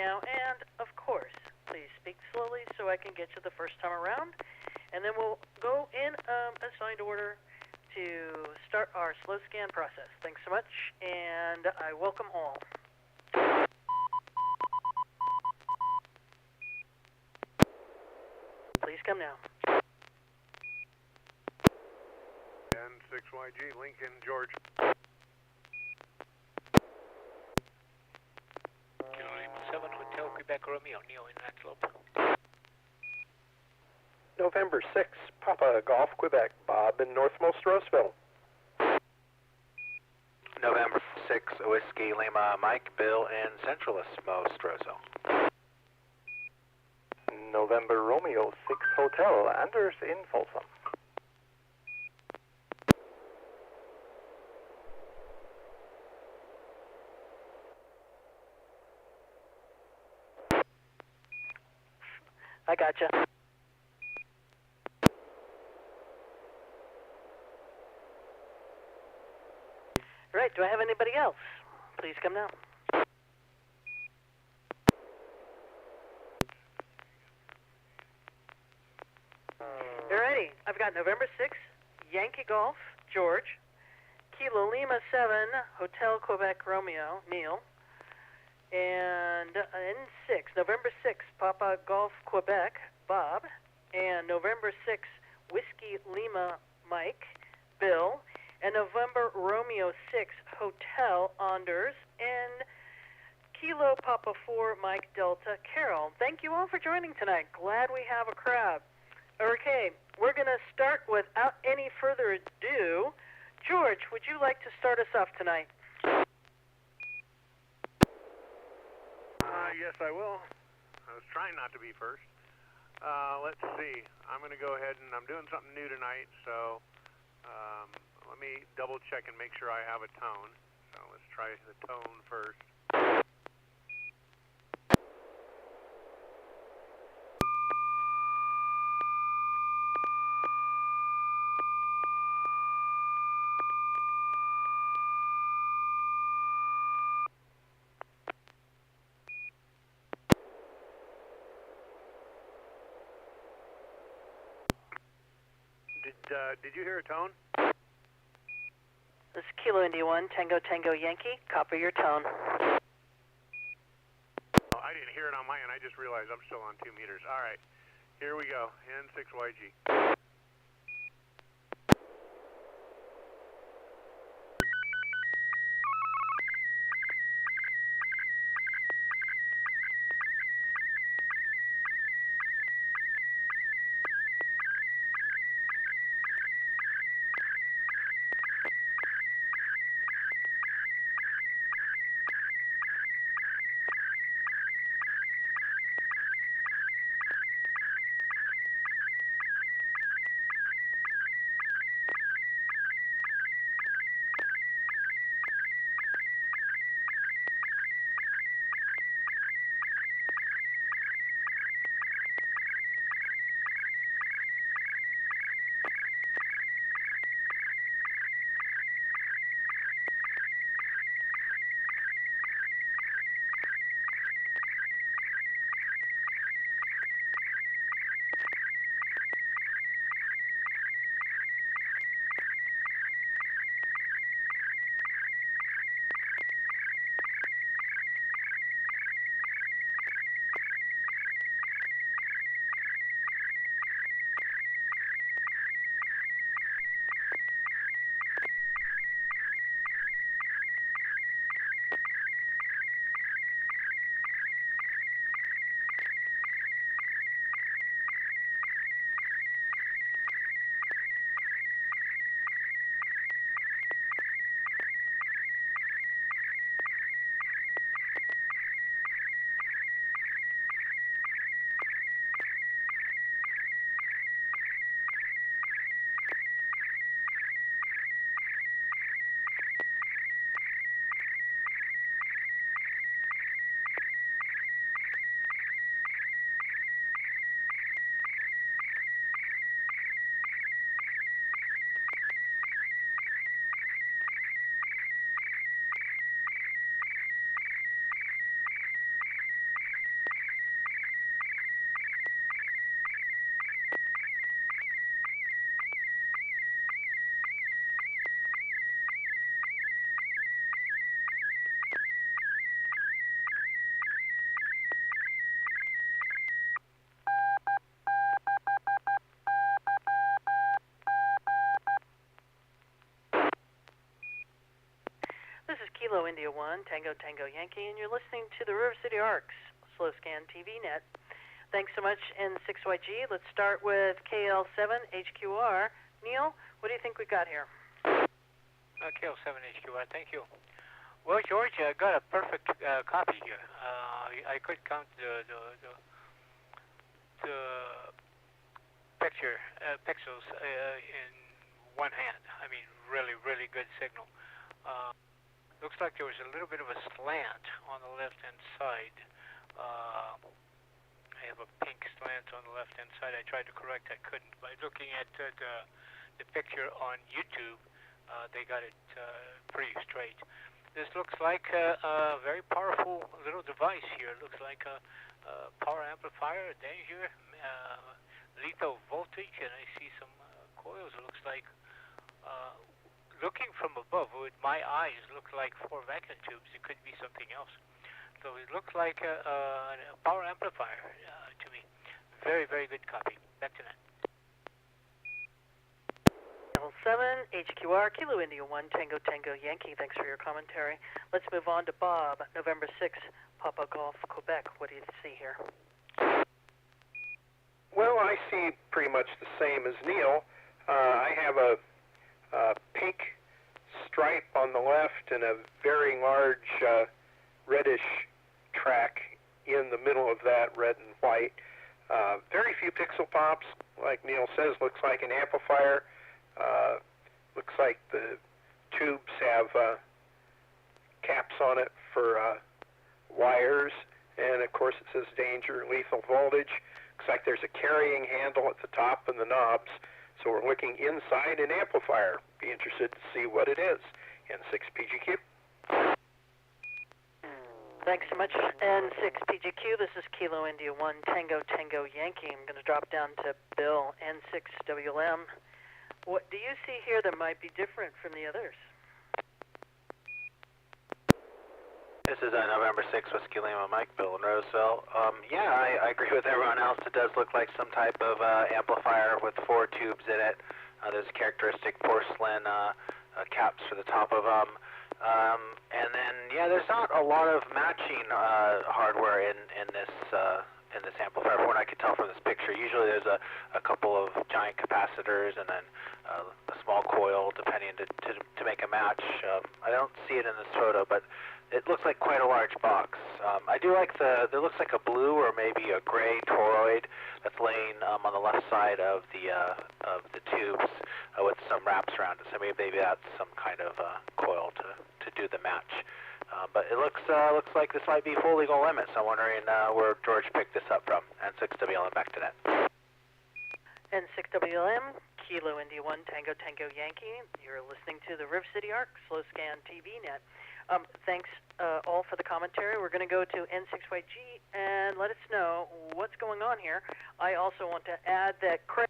now, and of course, please speak slowly so I can get you the first time around, and then we'll go in assigned order to start our slow scan process. Thanks so much, and I welcome all. Please come now. N6YG, Lincoln, George. Kilo Lima 7 Hotel Quebec Romeo, Neo in Antelope. November 6, Papa Golf, Quebec, Bob in Northmost Roseville. November 6, Whiskey Lima, Mike, Bill in Centralist, Most Roseville. November Romeo 6, Hotel, Anders in Folsom. I gotcha. Right, do I have anybody else? Please come now. Alrighty, I've got November 6, Yankee Golf, George, Kilo Lima 7, Hotel Quebec Romeo, Neil, and N6, November 6, Papa Golf Quebec, Bob, and November 6, Whiskey Lima Mike, Bill, and November Romeo 6, Hotel Anders, and Kilo Papa 4, Mike Delta, Carol. Thank you all for joining tonight. Glad we have a crowd. Okay, we're going to start without any further ado. George, would you like to start us off tonight? Yes, I will. I was trying not to be first. Let's see. I'm going to go ahead and I'm doing something new tonight, so let me double check and make sure I have a tone. So let's try the tone first. Did you hear a tone? This is Kilo India 1, Tango Tango Yankee. Copy your tone. Oh, I didn't hear it on my end. I just realized I'm still on 2 meters. All right, here we go. N6YG. Kilo India 1, Tango Tango Yankee, and you're listening to the River City Arcs Slow Scan TV Net. Thanks so much, N6YG. Let's start with KL7 HQR. Neil, what do you think we got here? KL7 HQR, thank you. Well, George, I got a perfect copy here. I could count the pixels in one hand. I mean, really, really good signal. Looks like there was a little bit of a slant on the left-hand side. I have a pink slant on the left-hand side. I tried to correct, I couldn't. By looking at the picture on YouTube, they got it pretty straight. This looks like a very powerful little device here. It looks like a power amplifier, a danger, lethal voltage, and I see some coils. It looks like, looking from above, with my eyes, look like 4 vacuum tubes. It could be something else. So it looks like a power amplifier to me. Very, very good copy. Back to that. L7 HQR, Kilo India 1, Tango Tango Yankee. Thanks for your commentary. Let's move on to Bob, November 6, Papa Golf, Quebec. What do you see here? Well, I see pretty much the same as Neil. I have a pink stripe on the left and a very large reddish track in the middle of that, red and white. Very few pixel pops. Like Neil says, looks like an amplifier. Looks like the tubes have caps on it for wires, and of course it says danger, lethal voltage. Looks like there's a carrying handle at the top and the knobs, so we're looking inside an amplifier. Be interested to see what it is. N6PGQ. Thanks so much, N6PGQ. This is Kilo India 1, Tango Tango Yankee. I'm going to drop down to Bill, N6WLM. What do you see here that might be different from the others? This is November 6, Whiskey Lima Mike, Bill in Roseville. Yeah, I agree with everyone else. It does look like some type of amplifier with 4 tubes in it. There's characteristic porcelain caps for the top of them. And then, yeah, there's not a lot of matching hardware in this amplifier, from what I could tell from this picture. Usually there's a couple of giant capacitors and then a small coil, depending to make a match. I don't see it in this photo, but it looks like quite a large box. I do like there looks like a blue or maybe a gray toroid that's laying on the left side of the tubes with some wraps around it. So maybe that's some kind of coil to do the match. But it looks like this might be full legal limits. I'm wondering where George picked this up from. N6WLM, back to that. N6WLM, Kilo India 1, Tango Tango Yankee. You're listening to the River City Arc Slow Scan TV Net. Thanks all for the commentary. We're going to go to N6YG and let us know what's going on here. I also want to add that Craig,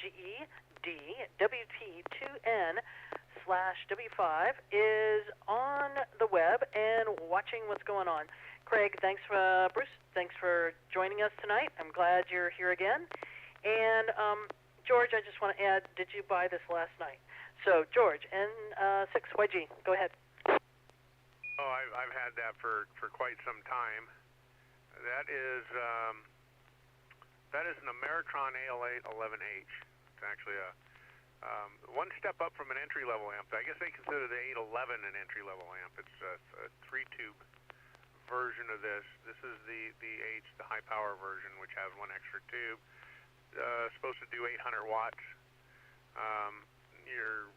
GEDWT2N/W5 is on the web and watching what's going on. Craig, thanks for Bruce. Thanks for joining us tonight. I'm glad you're here again. And George, I just want to add, did you buy this last night? So George, N6YG, go ahead. Oh, I've had that for quite some time. That is an Ameritron AL8 11H. It's actually a one step up from an entry-level amp. I guess they consider the 811 an entry-level amp. It's a 3-tube version of this. This is the H, the high-power version, which has 1 extra tube. Supposed to do 800 watts. You're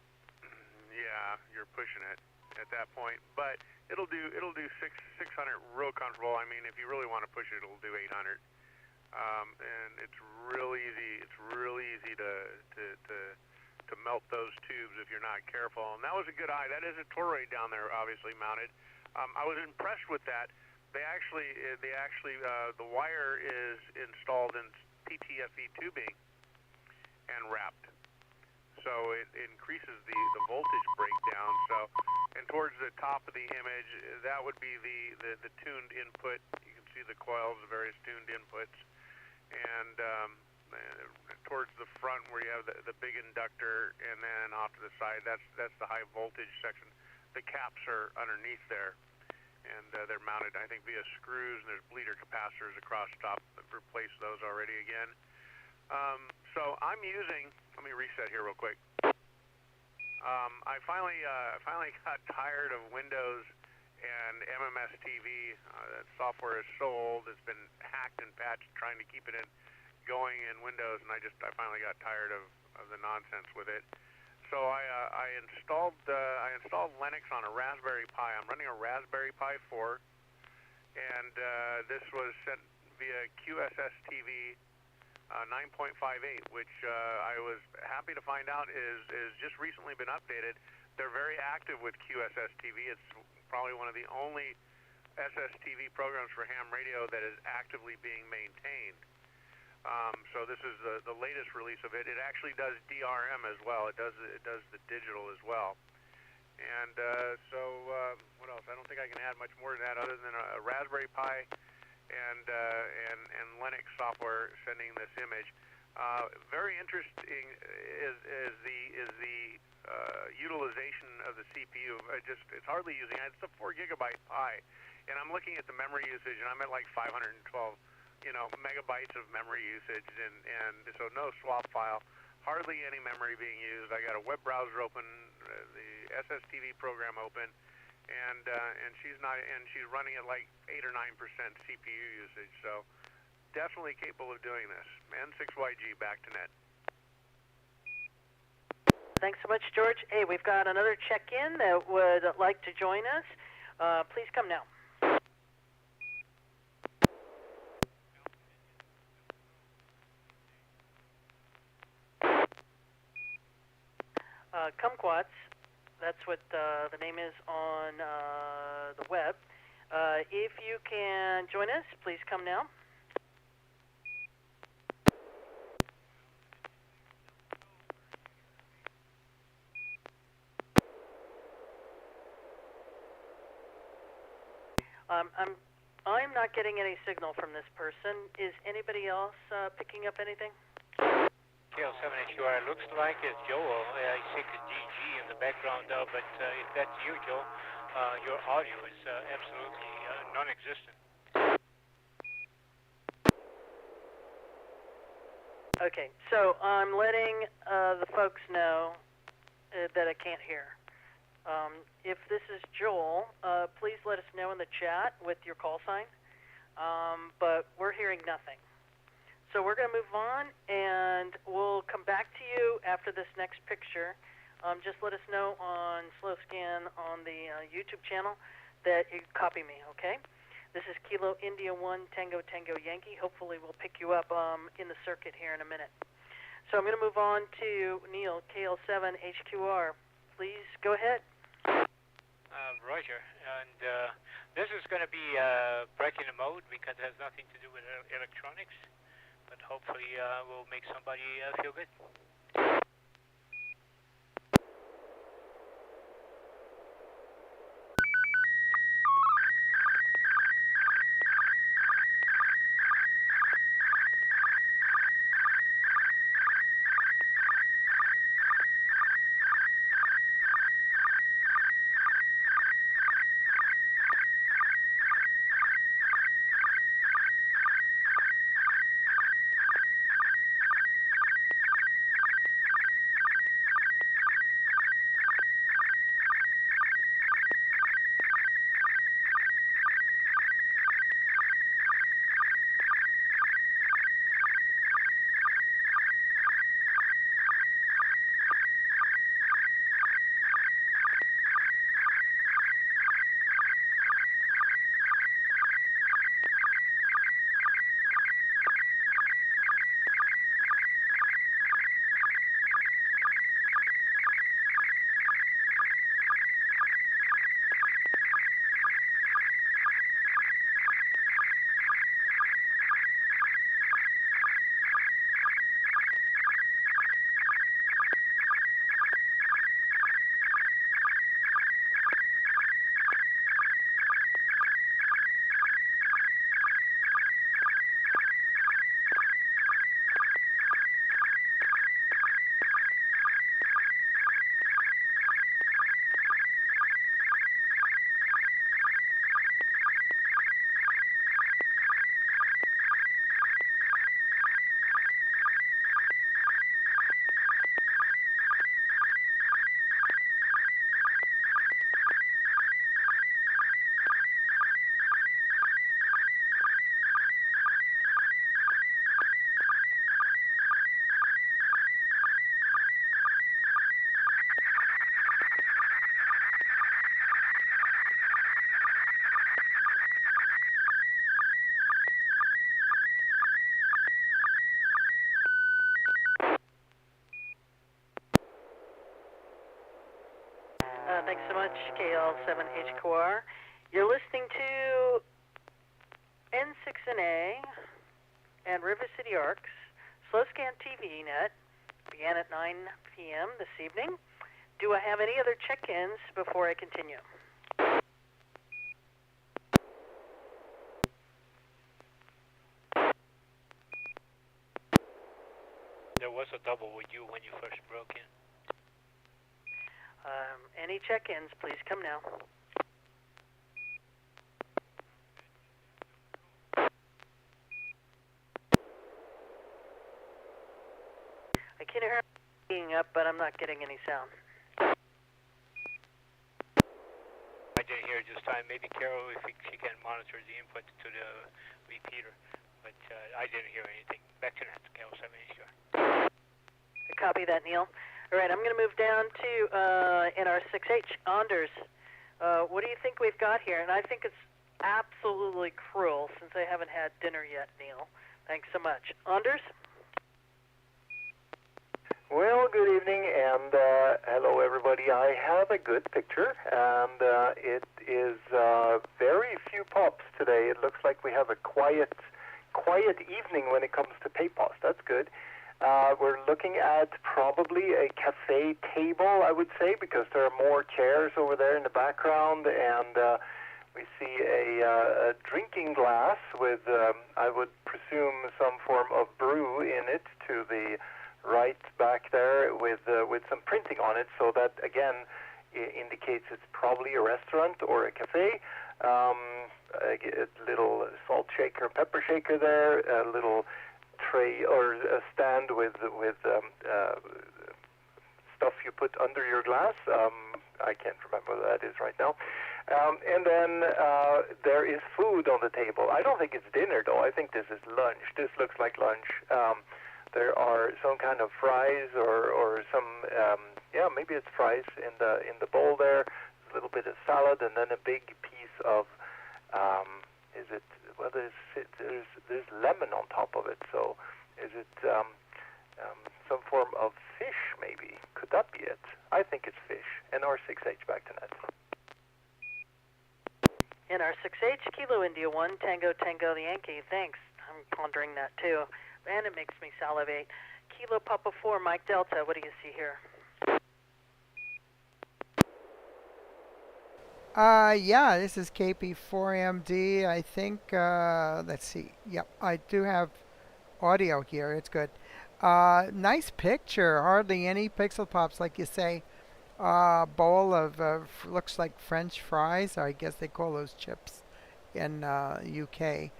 pushing it at that point, but it'll do 600 real comfortable. I mean, if you really want to push it, it'll do 800. And it's real easy. It's real easy to melt those tubes if you're not careful. And that was a good eye. That is a toroid down there, obviously mounted. I was impressed with that. The wire is installed in PTFE tubing and wrapped, so it increases the voltage breakdown. So, and towards the top of the image, that would be the tuned input. You can see the coils, the various tuned inputs, and towards the front where you have the big inductor, and then off to the side, that's the high voltage section. the caps are underneath there, and they're mounted, I think, via screws, and there's bleeder capacitors across top. I've replaced those already again. So I'm using, let me reset here real quick. I finally got tired of Windows and MMS TV. That software is so old; it's been hacked and patched trying to keep it going in Windows, and I finally got tired of the nonsense with it. So I installed Linux on a Raspberry Pi. I'm running a Raspberry Pi 4, and this was sent via QSSTV 9.58, which I was happy to find out is just recently been updated. They're very active with QSSTV. It's probably one of the only SSTV programs for ham radio that is actively being maintained. So this is the latest release of it. It actually does DRM as well. It does the digital as well. And what else? I don't think I can add much more to that other than a Raspberry Pi and Linux software sending this image. Very interesting is the utilization of the CPU. It's hardly using it. It's a 4 gigabyte Pi, and I'm looking at the memory usage, and I'm at like 512, megabytes of memory usage, and so no swap file, hardly any memory being used. I got a web browser open, the SSTV program open. And she's running at like 8 or 9% CPU usage, so definitely capable of doing this. N6YG back to net. Thanks so much, George. Hey, we've got another check-in that would like to join us. Please come now. Kumquats. That's what the name is on the web. If you can join us, please come now. I'm not getting any signal from this person. Is anybody else picking up anything? KL7HQR looks like it's Joel. I see the GG in the background, but if that's you, Joel, your audio is absolutely non-existent. Okay, so I'm letting the folks know that I can't hear. If this is Joel, please let us know in the chat with your call sign, but we're hearing nothing. So we're going to move on, and we'll come back to you after this next picture. Just let us know on Slow Scan on the YouTube channel that you copy me, okay? This is Kilo India 1 Tango Tango Yankee. Hopefully we'll pick you up in the circuit here in a minute. So I'm going to move on to Neil, KL7HQR. Please go ahead. Roger. And this is going to be breaking the mode because it has nothing to do with electronics. But hopefully we'll make somebody feel good. Thanks so much, KL7HQR. You're listening to N6NA and River City Arcs Slow Scan TV Net. Began at 9 p.m. this evening. Do I have any other check-ins before I continue? There was a double with you when you first broke in. Any check-ins, please come now. I can hear being up, but I'm not getting any sound. I didn't hear it this time. Maybe Carol, if she can monitor the input to the repeater, but I didn't hear anything. Back to that, KL7HQR. I copy that, Neil. All right, I'm going to move down to NR6H. Anders, what do you think we've got here? And I think it's absolutely cruel since I haven't had dinner yet, Neil. Thanks so much. Anders? Well, good evening, and hello, everybody. I have a good picture, and it is very few pops today. It looks like we have a quiet evening when it comes to PayPost. That's good. We're looking at probably a cafe table, I would say, because there are more chairs over there in the background, and we see a drinking glass with, I would presume, some form of brew in it to the right back there with some printing on it, so that, again, indicates it's probably a restaurant or a cafe. A little salt shaker, pepper shaker there, a little tray or a stand with stuff you put under your glass. I can't remember what that is right now. And then there is food on the table. I don't think it's dinner, though. I think this is lunch. This looks like lunch. There are some kind of fries or some, maybe it's fries in the bowl there. A little bit of salad, and then a big piece of, there's lemon on top of it. So is it some form of fish, maybe? Could that be it? I think it's fish. NR6H, back to net. NR6H, Kilo India 1, Tango Tango the Yankee. Thanks. I'm pondering that too. And it makes me salivate. Kilo Papa 4, Mike Delta. What do you see here? Yeah, this is KP4MD. I think, let's see. Yep, I do have audio here. It's good. Nice picture. Hardly any pixel pops, like you say. Bowl of, looks like French fries. I guess they call those chips in UK.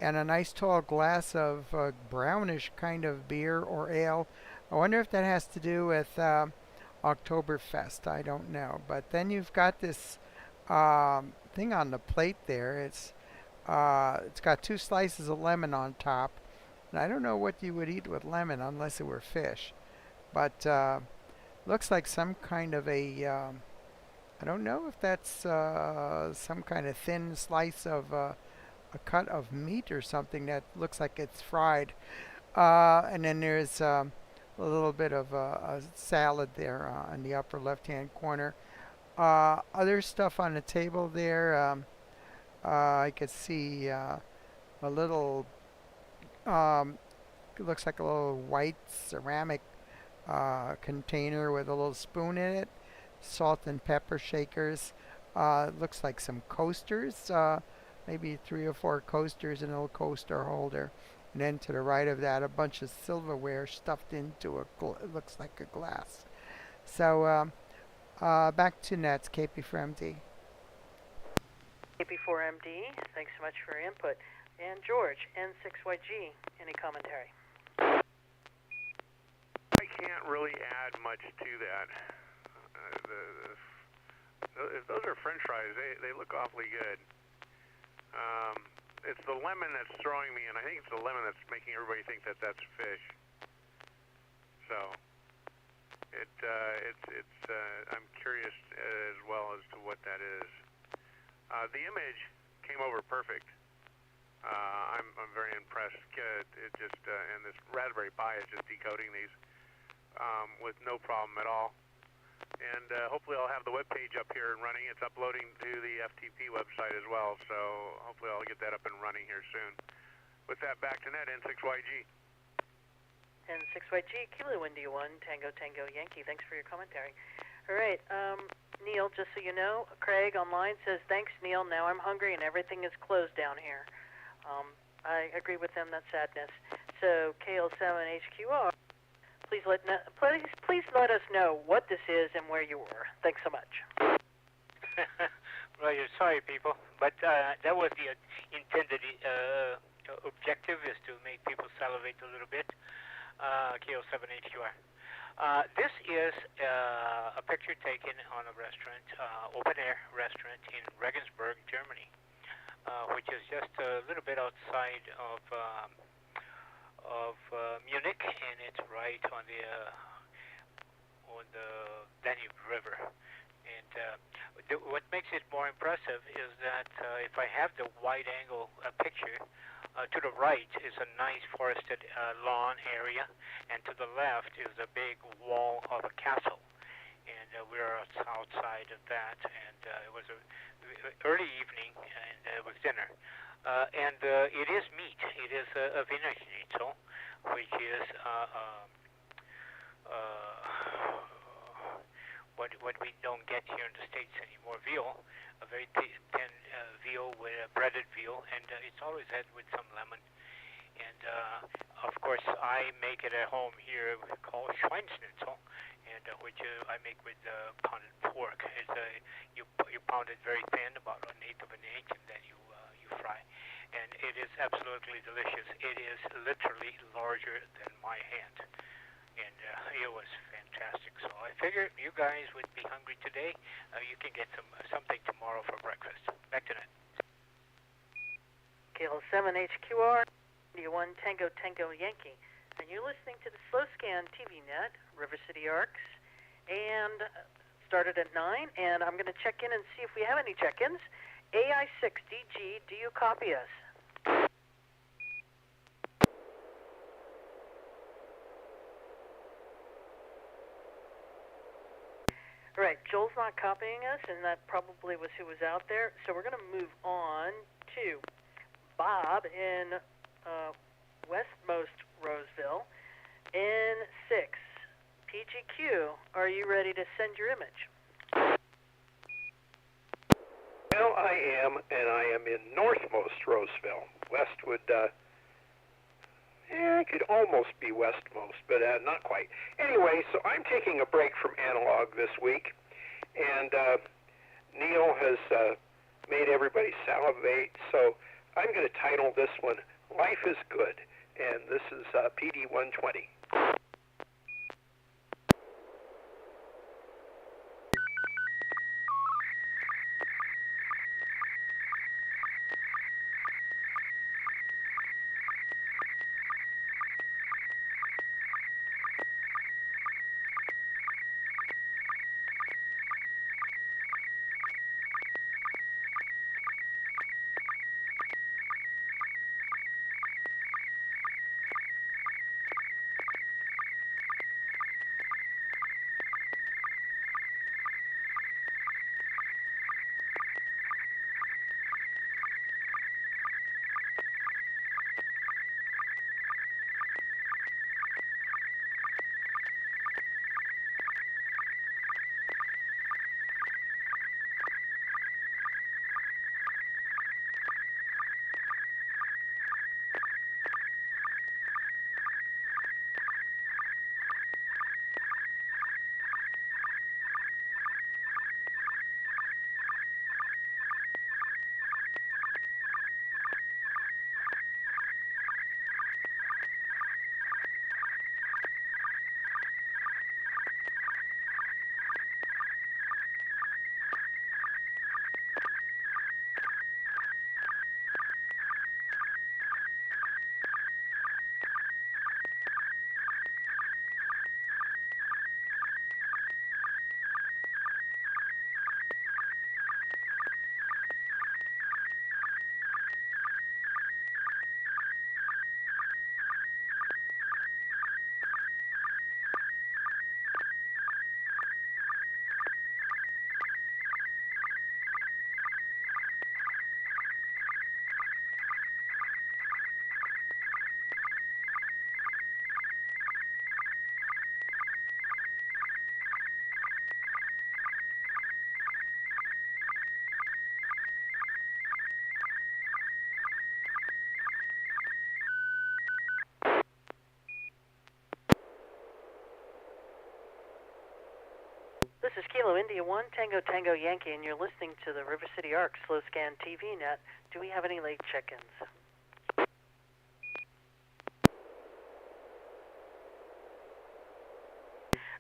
And a nice tall glass of brownish kind of beer or ale. I wonder if that has to do with Oktoberfest. I don't know. But then you've got this thing on the plate there. It's got 2 slices of lemon on top. And I don't know what you would eat with lemon unless it were fish. But looks like some kind of a, I don't know if that's some kind of thin slice of a cut of meat or something that looks like it's fried. And then there's a little bit of a salad there in the upper left-hand corner. Other stuff on the table there, I could see a little, it looks like a little white ceramic container with a little spoon in it, salt and pepper shakers. Looks like some coasters, maybe 3 or 4 coasters and a little coaster holder. And then to the right of that, a bunch of silverware stuffed into it looks like a glass. So back to Nets, KP4MD. KP4MD, thanks so much for your input. And George, N6YG, any commentary? I can't really add much to that. If those are French fries, they look awfully good. It's the lemon that's throwing me, and I think it's the lemon that's making everybody think that that's fish. So I'm curious as well as to what that is. The image came over perfect. I'm very impressed. It just and this Raspberry Pi is just decoding these with no problem at all. And hopefully I'll have the web page up here and running. It's uploading to the FTP website as well, so hopefully I'll get that up and running here soon. With that, back to net, N6YG. N6YG, Kilo India 1, Tango Tango Yankee. Thanks for your commentary. All right, Neil, just so you know, Craig online says, thanks, Neil. Now I'm hungry and everything is closed down here. I agree with them. That's sadness. So KL7HQR, please let us know what this is and where you were. Thanks so much. Well, you're sorry, people, but that was the intended objective, is to make people salivate a little bit. KO7HQR. This is a picture taken on a restaurant, open-air restaurant in Regensburg, Germany, which is just a little bit outside of Munich, and it's right on the Danube River. And what makes it more impressive is that if I have the wide-angle picture, to the right is a nice forested lawn area, and to the left is a big wall of a castle. And we're outside of that, and it was a early evening, and it was dinner. And it is meat. It is a Wiener Schnitzel, which is what we don't get here in the States anymore, veal, a very thin veal with a breaded veal, and it's always had with some lemon. And of course, I make it at home here called Schweinsschnitzel, and which I make with pounded pork. It's you pound it very thin, about 1/8 of an inch, and then you fry. And it is absolutely delicious. It is literally larger than my hand, and it was fantastic. So I figured you guys would be hungry today. You can get something tomorrow for breakfast. Back to net. KL7HQR, India 1, Tango Tango Yankee. And you're listening to the Slow Scan TV Net, River City Arcs, and started at 9, and I'm going to check in and see if we have any check-ins. AI6DG, do you copy us? All right, Joel's not copying us, and that probably was who was out there. So we're going to move on to Bob in westmost Roseville. N6, PGQ, are you ready to send your image? Well, I am, and I am in northmost Roseville. Westwood, it could almost be westmost, but not quite. Anyway, so I'm taking a break from analog this week, and Neil has made everybody salivate, so I'm going to title this one, Life is Good, and this is PD 120. This is Kilo India 1 Tango Tango Yankee, and you're listening to the River City Arc Slow Scan TV Net. Do we have any late check-ins?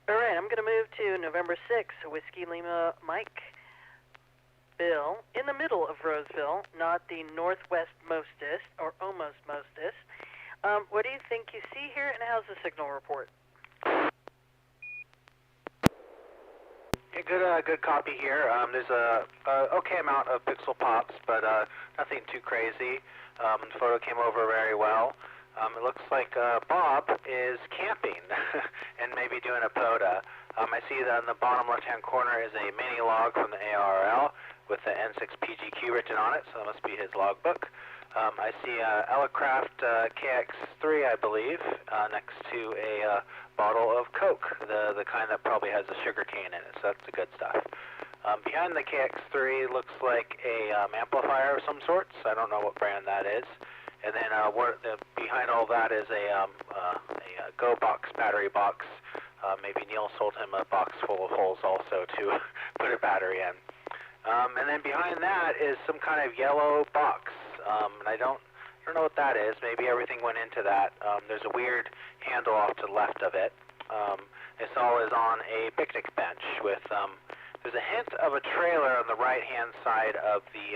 All right, I'm going to move to November 6th, Whiskey Lima Mike Bill, in the middle of Roseville, not the northwest mostest, or almost mostest. What do you think you see here, and how's the signal report? Yeah, good copy here. There's a okay amount of pixel pops, but nothing too crazy. The photo came over very well. It looks like Bob is camping and maybe doing a POTA. I see that in the bottom left-hand corner is a mini log from the ARL with the N6PGQ written on it, so that must be his logbook. I see Elecraft KX3, I believe, next to a bottle of Coke, the kind that probably has a sugar cane in it, so that's the good stuff. Behind the KX3 looks like a amplifier of some sorts. I don't know what brand that is. And then behind all that is a Go box, battery box. Maybe Neil sold him a box full of holes also to put a battery in. And then behind that is some kind of yellow box. And I don't know what that is. Maybe everything went into that. There's a weird handle off to the left of it. This all is on a picnic bench with there's a hint of a trailer on the right-hand side of the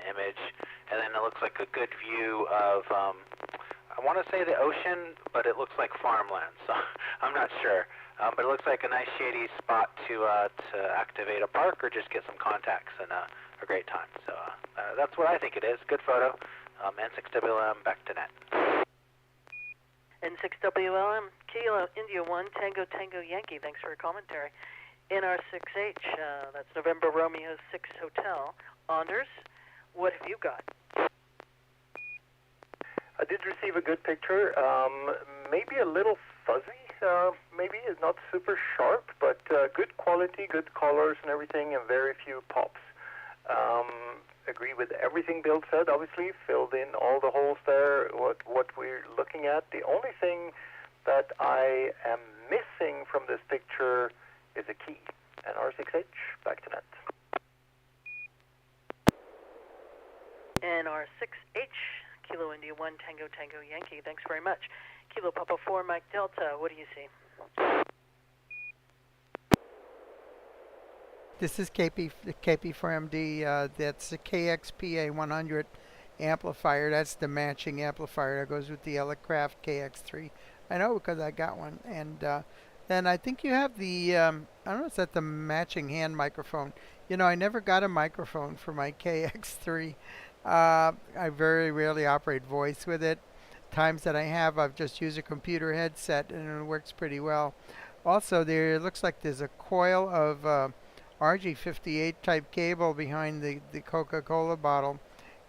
image, and then it looks like a good view of I want to say the ocean, but it looks like farmland. So I'm not sure. But it looks like a nice shady spot to activate a park or just get some contacts and a great time. So that's what I think it is. Good photo. N6WLM back to net. N6WLM, Kilo India 1 Tango Tango Yankee. Thanks for your commentary. NR6H, that's November Romeo 6 Hotel. Anders, what have you got? I did receive a good picture. Maybe a little fuzzy. Maybe it's not super sharp, but good quality, good colors and everything, and very few pops. Agree with everything Bill said, obviously. Filled in all the holes there, what we're looking at. The only thing that I am missing from this picture is a key. NR6H, back to net. NR6H, Kilo India 1 Tango Tango Yankee. Thanks very much. Kilo Papa 4 Mike Delta, what do you see? This is KP4MD. That's the KXPA 100 amplifier. That's the matching amplifier that goes with the Elecraft KX3. I know because I got one. And then I think you have the, I don't know, is that the matching hand microphone? You know, I never got a microphone for my KX3. I very rarely operate voice with it. Times that I have, I've just used a computer headset and it works pretty well. Also, there looks like there's a coil of RG58 type cable behind the Coca-Cola bottle.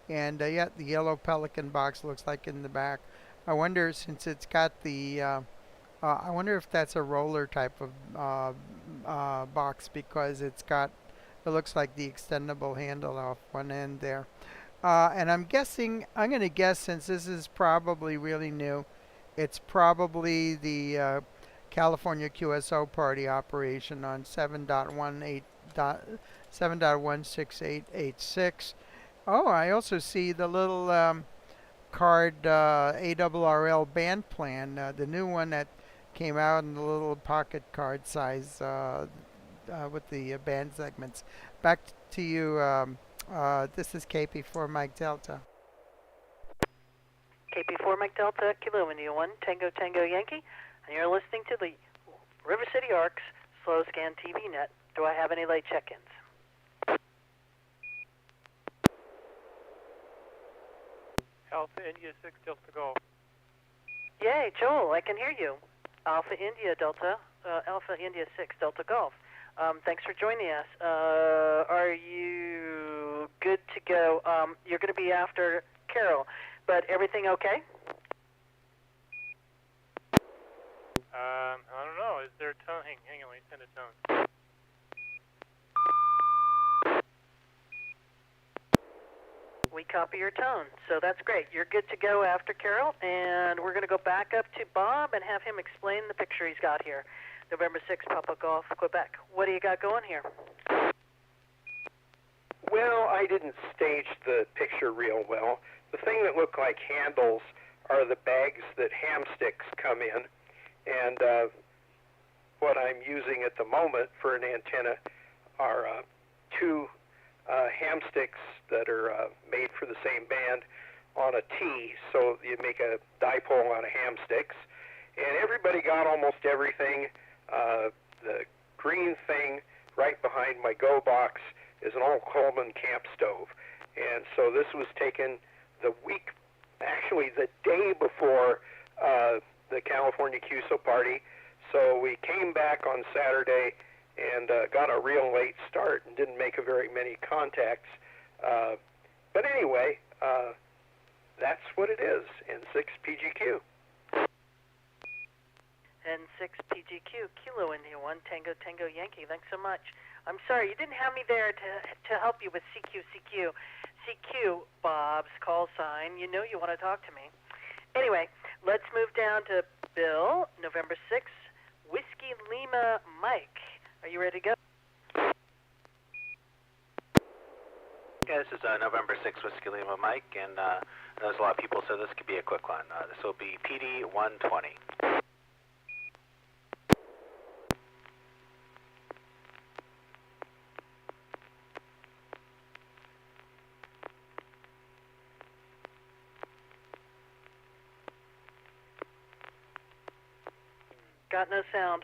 And yeah, the yellow Pelican box looks like in the back. I wonder, since it's got the, I wonder if that's a roller type of box, because it's got, it looks like the extendable handle off one end there. And I'm guessing, I'm going to guess, since this is probably really new, it's probably the California QSO party operation on 7.16886. Oh, I also see the little card ARRL band plan, the new one that came out in the little pocket card size with the band segments. Back to you. This is KP4 Mike Delta. KP4 Mike Delta, Kilo India 1 Tango Tango Yankee, and you're listening to the River City Arcs Slow Scan TV Net. Do I have any late check-ins? Alpha India 6 Delta Golf. Yay, Joel, I can hear you. Alpha India 6 Delta Golf. Thanks for joining us. Are you good to go? You're going to be after Carol, but everything okay? I don't know. Is there a tone? Hang on, let me send a tone. We copy your tone, so that's great. You're good to go after Carol, and we're going to go back up to Bob and have him explain the picture he's got here. November 6, Papa Golf, Quebec. What do you got going here? Well, I didn't stage the picture real well. The thing that looked like handles are the bags that ham sticks come in, and what I'm using at the moment for an antenna are two ham sticks that are made for the same band on a T, so you make a dipole out of ham sticks. And everybody got almost everything. The green thing right behind my Go box is an old Coleman camp stove. And so this was taken the week, actually the day before the California QSO party. So we came back on Saturday and got a real late start and didn't make very many contacts. But anyway, that's what it is, N6 PGQ. N6 PGQ, Kilo India 1, Tango Tango Yankee. Thanks so much. I'm sorry, you didn't have me there to help you with CQ. CQ, Bob's call sign. You know you want to talk to me. Anyway, let's move down to Bill, November 6, Whiskey Lima Mike. Are you ready to go? Yeah, this is November 6, Whiskey Lima Mike, and there's a lot of people, so this could be a quick one. This will be PD 120. Got no sound.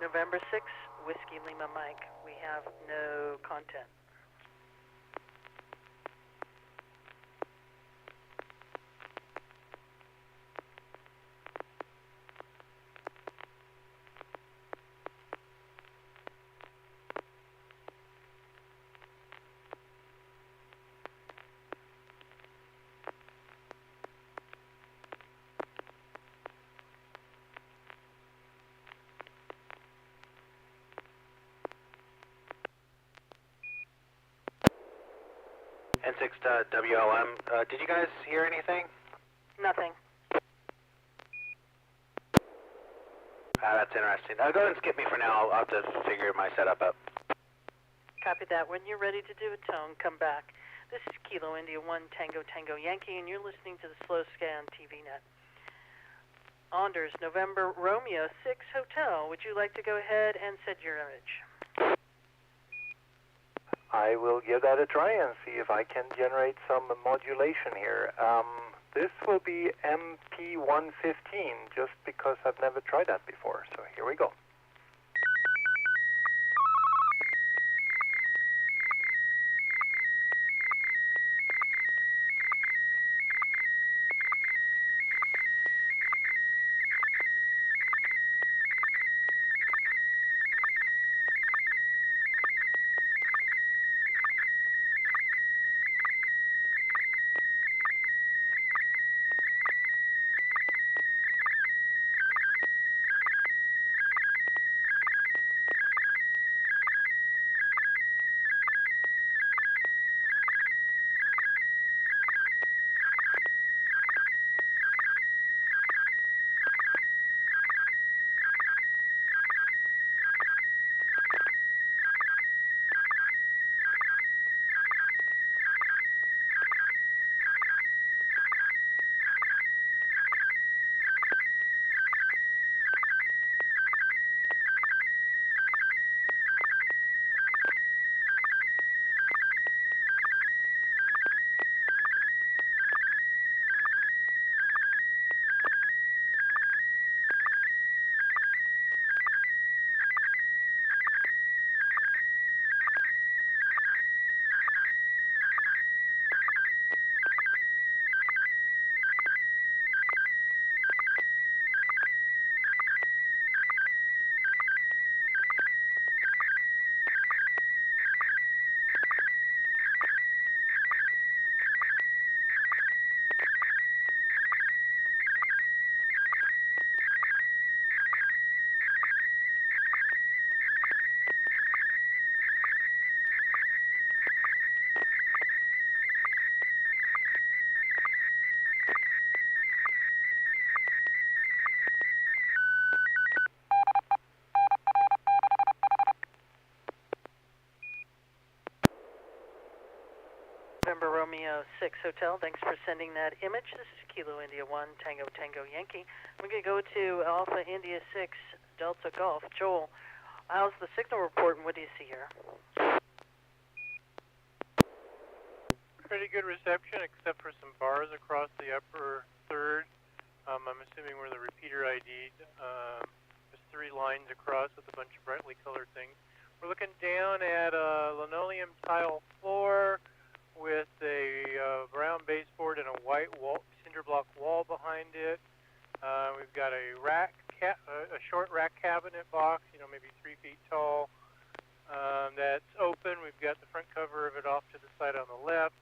November 6, Whiskey Lima Mike. We have no content. N6 WLM, did you guys hear anything? Nothing. That's interesting. Go ahead and skip me for now. I'll have to figure my setup up. Copy that. When you're ready to do a tone, come back. This is Kilo India 1, Tango Tango Yankee, and you're listening to the Slow Scan TV Net. Anders, November Romeo 6 Hotel. Would you like to go ahead and set your image? I will give that a try and see if I can generate some modulation here. This will be MP115, just because I've never tried that before. So here we go. November Romeo 6 Hotel. Thanks for sending that image. This is Kilo India 1 Tango Tango Yankee. We're going to go to Alpha India 6 Delta Golf. Joel, how's the signal report and what do you see here? Pretty good reception, except for some bars across the upper third. I'm assuming we're the repeater ID. There's 3 lines across with a bunch of brightly colored things. We're looking down at a linoleum tile floor with a brown baseboard and a white cinder block wall behind it. We've got a short rack cabinet box, maybe 3 feet tall. That's open. We've got the front cover of it off to the side on the left.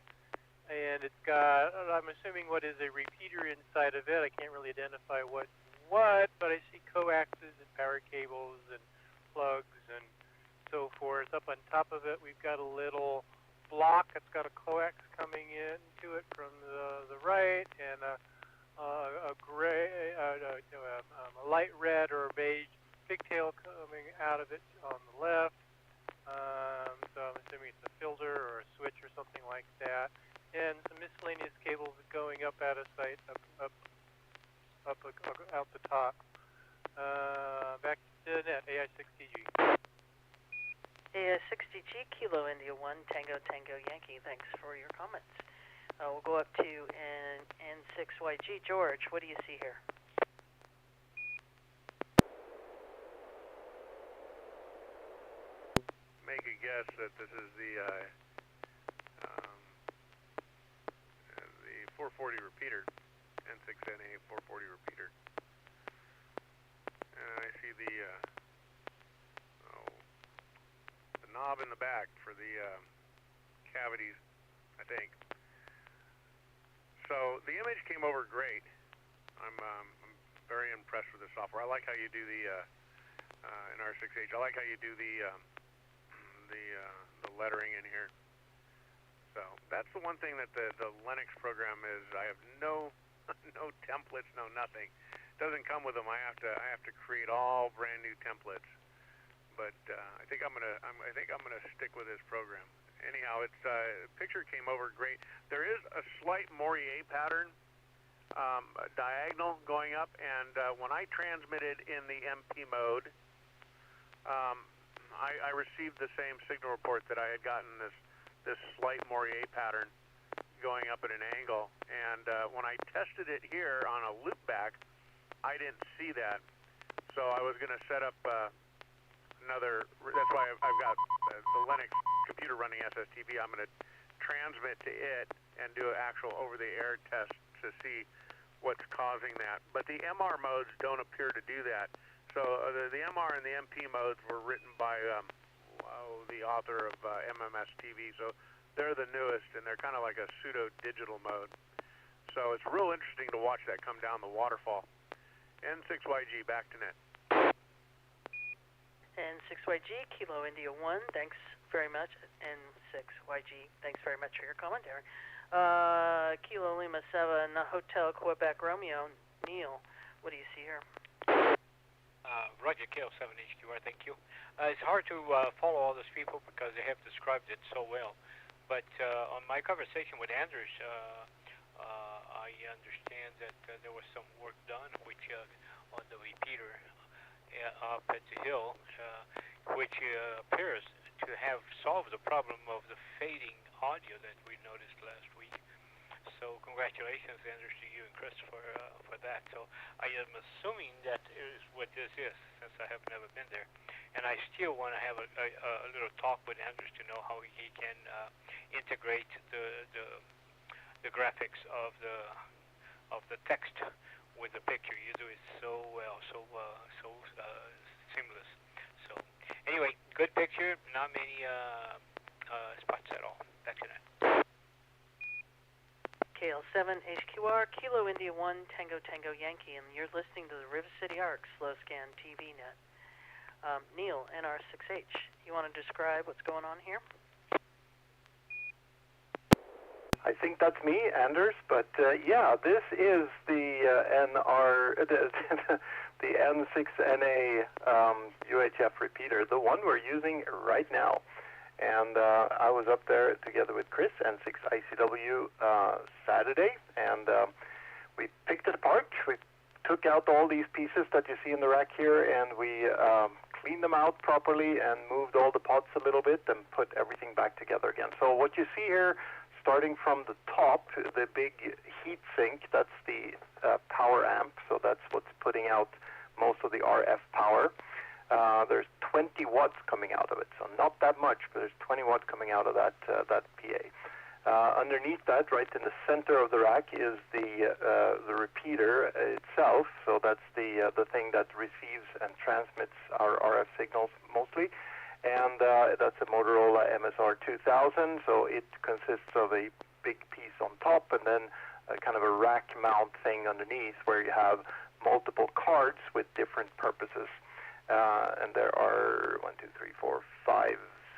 And it's got, I'm assuming, what is a repeater inside of it. I can't really identify what, but I see coaxes and power cables and plugs and so forth. Up on top of it, we've got a little block that's got a coax coming into it from the right, and a gray, a light red or beige pigtail coming out of it on the left. So I'm assuming it's a filter or a switch or something like that. And some miscellaneous cables going up out of sight, out the top. Back to net, AI6TG. AI6TG, Kilo India 1 Tango Tango Yankee. Thanks for your comments. We'll go up to N6YG. George, what do you see here? Make a guess that this is the 440 repeater, N6NA 440 repeater. And I see the knob in the back for the cavities, I think. So the image came over great. I'm very impressed with the software. I like how you do the in R6H. I like how you do the lettering in here. So that's the one thing that the Linux program is. I have no templates, no nothing. It doesn't come with them. I have to create all brand new templates. But I think I'm gonna stick with this program. Anyhow, the picture came over great. There is a slight Morier pattern, diagonal going up, and when I transmitted in the MP mode, I received the same signal report that I had gotten this slight Morier pattern going up at an angle, and when I tested it here on a loopback, I didn't see that. So I was going to set up another. That's why I've got the Linux computer running SSTV. I'm going to transmit to it and do an actual over-the-air test to see what's causing that. But the MR modes don't appear to do that. So the MR and the MP modes were written by the author of MMS TV, so they're the newest, and they're kind of like a pseudo-digital mode. So it's real interesting to watch that come down the waterfall. N6YG, back to net. N6YG, Kilo India 1, thanks very much. N6YG, thanks very much for your commentary. Kilo Lima 7, Hotel Quebec Romeo, Neil, what do you see here? Roger, KL7 HQR, thank you. It's hard to follow all these people because they have described it so well. But on my conversation with Anders, I understand that there was some work done which on the repeater up at the hill, which appears to have solved the problem of the fading audio that we noticed last week. So congratulations, Anders, to you and Chris for that. So I am assuming that is what this is, since I have never been there. And I still want to have a little talk with Anders to know how he can integrate the graphics of the text with the picture. You do it so well, so seamless. So anyway, good picture. Not many spots at all. Back to that. KL7 HQR, Kilo India 1 Tango Tango Yankee, and you're listening to the River City Arc Slow Scan TV Net. Neil, NR6H, you want to describe what's going on here? I think that's me, Anders, but yeah, this is the the N6NA UHF repeater, the one we're using right now. And I was up there together with Chris, N6ICW, Saturday, and we picked it apart. We took out all these pieces that you see in the rack here, and we cleaned them out properly and moved all the pots a little bit and put everything back together again. So what you see here, starting from the top, the big heat sink, that's the power amp, so that's what's putting out most of the RF power. There's 20 watts coming out of it, so not that much, but there's 20 watts coming out of that PA. Underneath that, right in the center of the rack, is the repeater itself. So that's the thing that receives and transmits our RF signals mostly, and that's a Motorola MSR 2000. So it consists of a big piece on top, and then kind of a rack mount thing underneath, where you have multiple cards with different purposes. And there are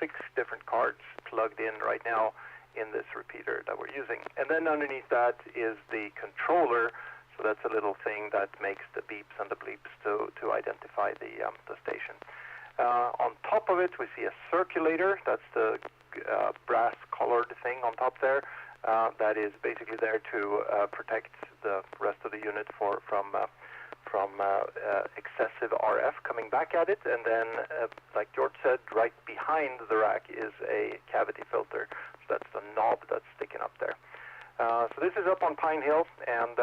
6 different cards plugged in right now in this repeater that we're using. And then underneath that is the controller. So that's a little thing that makes the beeps and the bleeps to identify the station. On top of it, we see a circulator. That's the brass colored thing on top there. That is basically there to protect the rest of the unit from excessive RF coming back at it. And then, like George said, right behind the rack is a cavity filter. So that's the knob that's sticking up there. So this is up on Pine Hill, and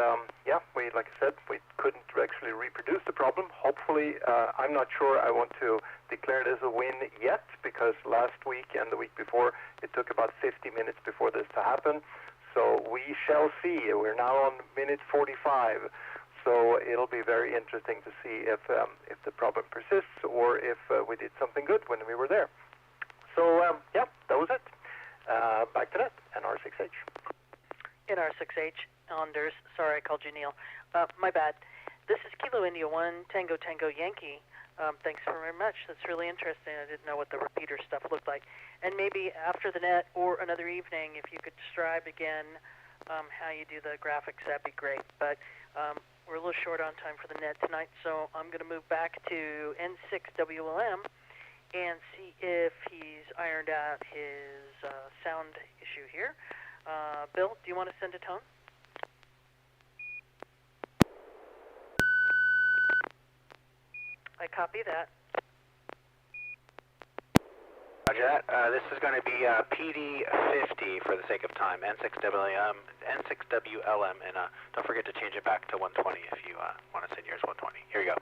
like I said, we couldn't actually reproduce the problem. Hopefully, I'm not sure I want to declare it as a win yet, because last week and the week before, it took about 50 minutes before this to happen. So we shall see. We're now on minute 45. So it'll be very interesting to see if the problem persists, or if we did something good when we were there. So that was it. Back to that, NR6H. NR6H, Anders. Sorry, I called you Neil. My bad. This is Kilo India 1, Tango Tango Yankee. Thanks very much. That's really interesting. I didn't know what the repeater stuff looked like. And maybe after the net or another evening, if you could describe again how you do the graphics, that'd be great. But we're a little short on time for the net tonight, so I'm going to move back to N6WLM and see if he's ironed out his sound issue here. Bill, do you want to send a tone? I copy that. Roger that. This is going to be PD50 for the sake of time, N6WLM, and don't forget to change it back to 120 if you want to send yours 120. Here you go.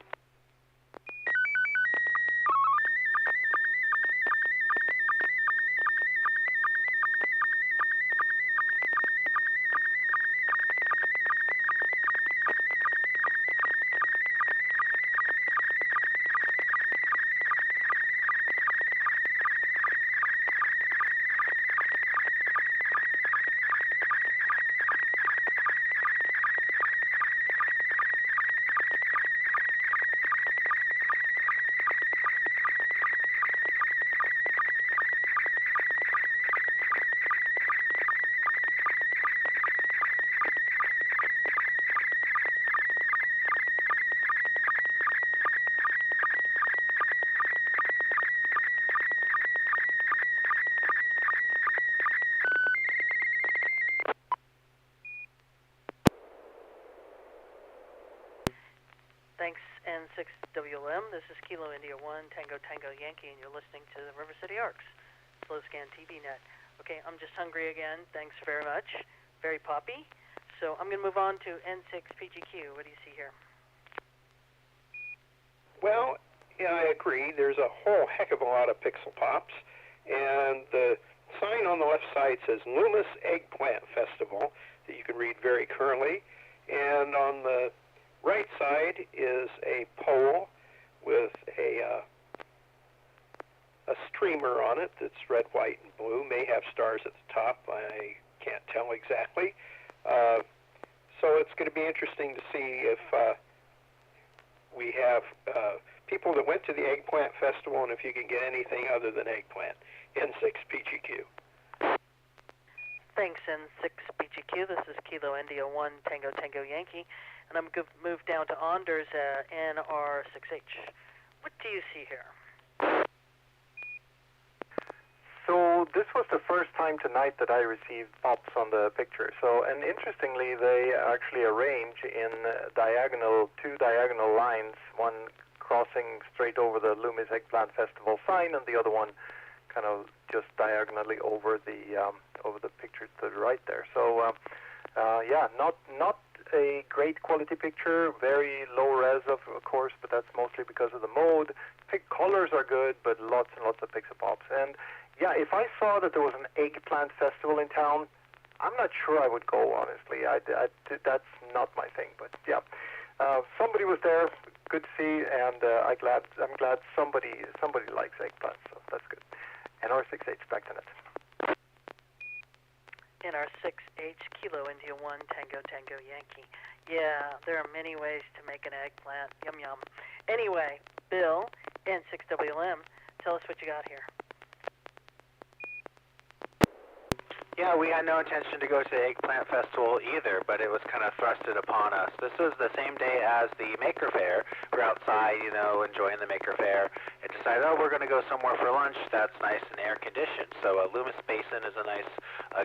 Thanks, N6WLM. This is Kilo India 1, Tango Tango Yankee, and you're listening to the River City Arcs, Slow Scan TV Net. Okay, I'm just hungry again. Thanks very much. Very poppy. So I'm going to move on to N6PGQ. What do you see here? Well, yeah, I agree. There's a whole heck of a lot of pixel pops, and the sign on the left side says Loomis Eggplant Festival that you can read very currently, and on the right side is a pole with a streamer on it that's red, white, and blue. May have stars at the top. I can't tell exactly. So it's going to be interesting to see if we have people that went to the Eggplant Festival, and if you can get anything other than eggplant. N6PGQ. Thanks, N6PGQ. This is Kilo India 1, Tango Tango Yankee. And I'm going to move down to Anders, NR6H. What do you see here? So this was the first time tonight that I received pops on the picture. So, and interestingly, they actually arrange in two diagonal lines, one crossing straight over the Loomis Eggplant Festival sign, and the other one kind of just diagonally over the picture to the right there. So, yeah, not a great quality picture, very low res of course, but that's mostly because of the mode. Colors are good, but lots and lots of pixel pops. And yeah, if I saw that there was an eggplant festival in town, I'm not sure I would go, honestly. That's not my thing, but yeah. Somebody was there, good to see, and I'm glad somebody likes eggplants, so that's good. NR6H, back to net. NR6H, Kilo India 1, Tango Tango Yankee. Yeah, there are many ways to make an eggplant. Yum yum. Anyway, Bill, N6WLM, tell us what you got here. Yeah, we had no intention to go to the Eggplant Festival either, but it was kind of thrusted upon us. This was the same day as the Maker Faire. We're outside, enjoying the Maker Faire, and decided, we're going to go somewhere for lunch that's nice and air-conditioned. So Loomis Basin is a nice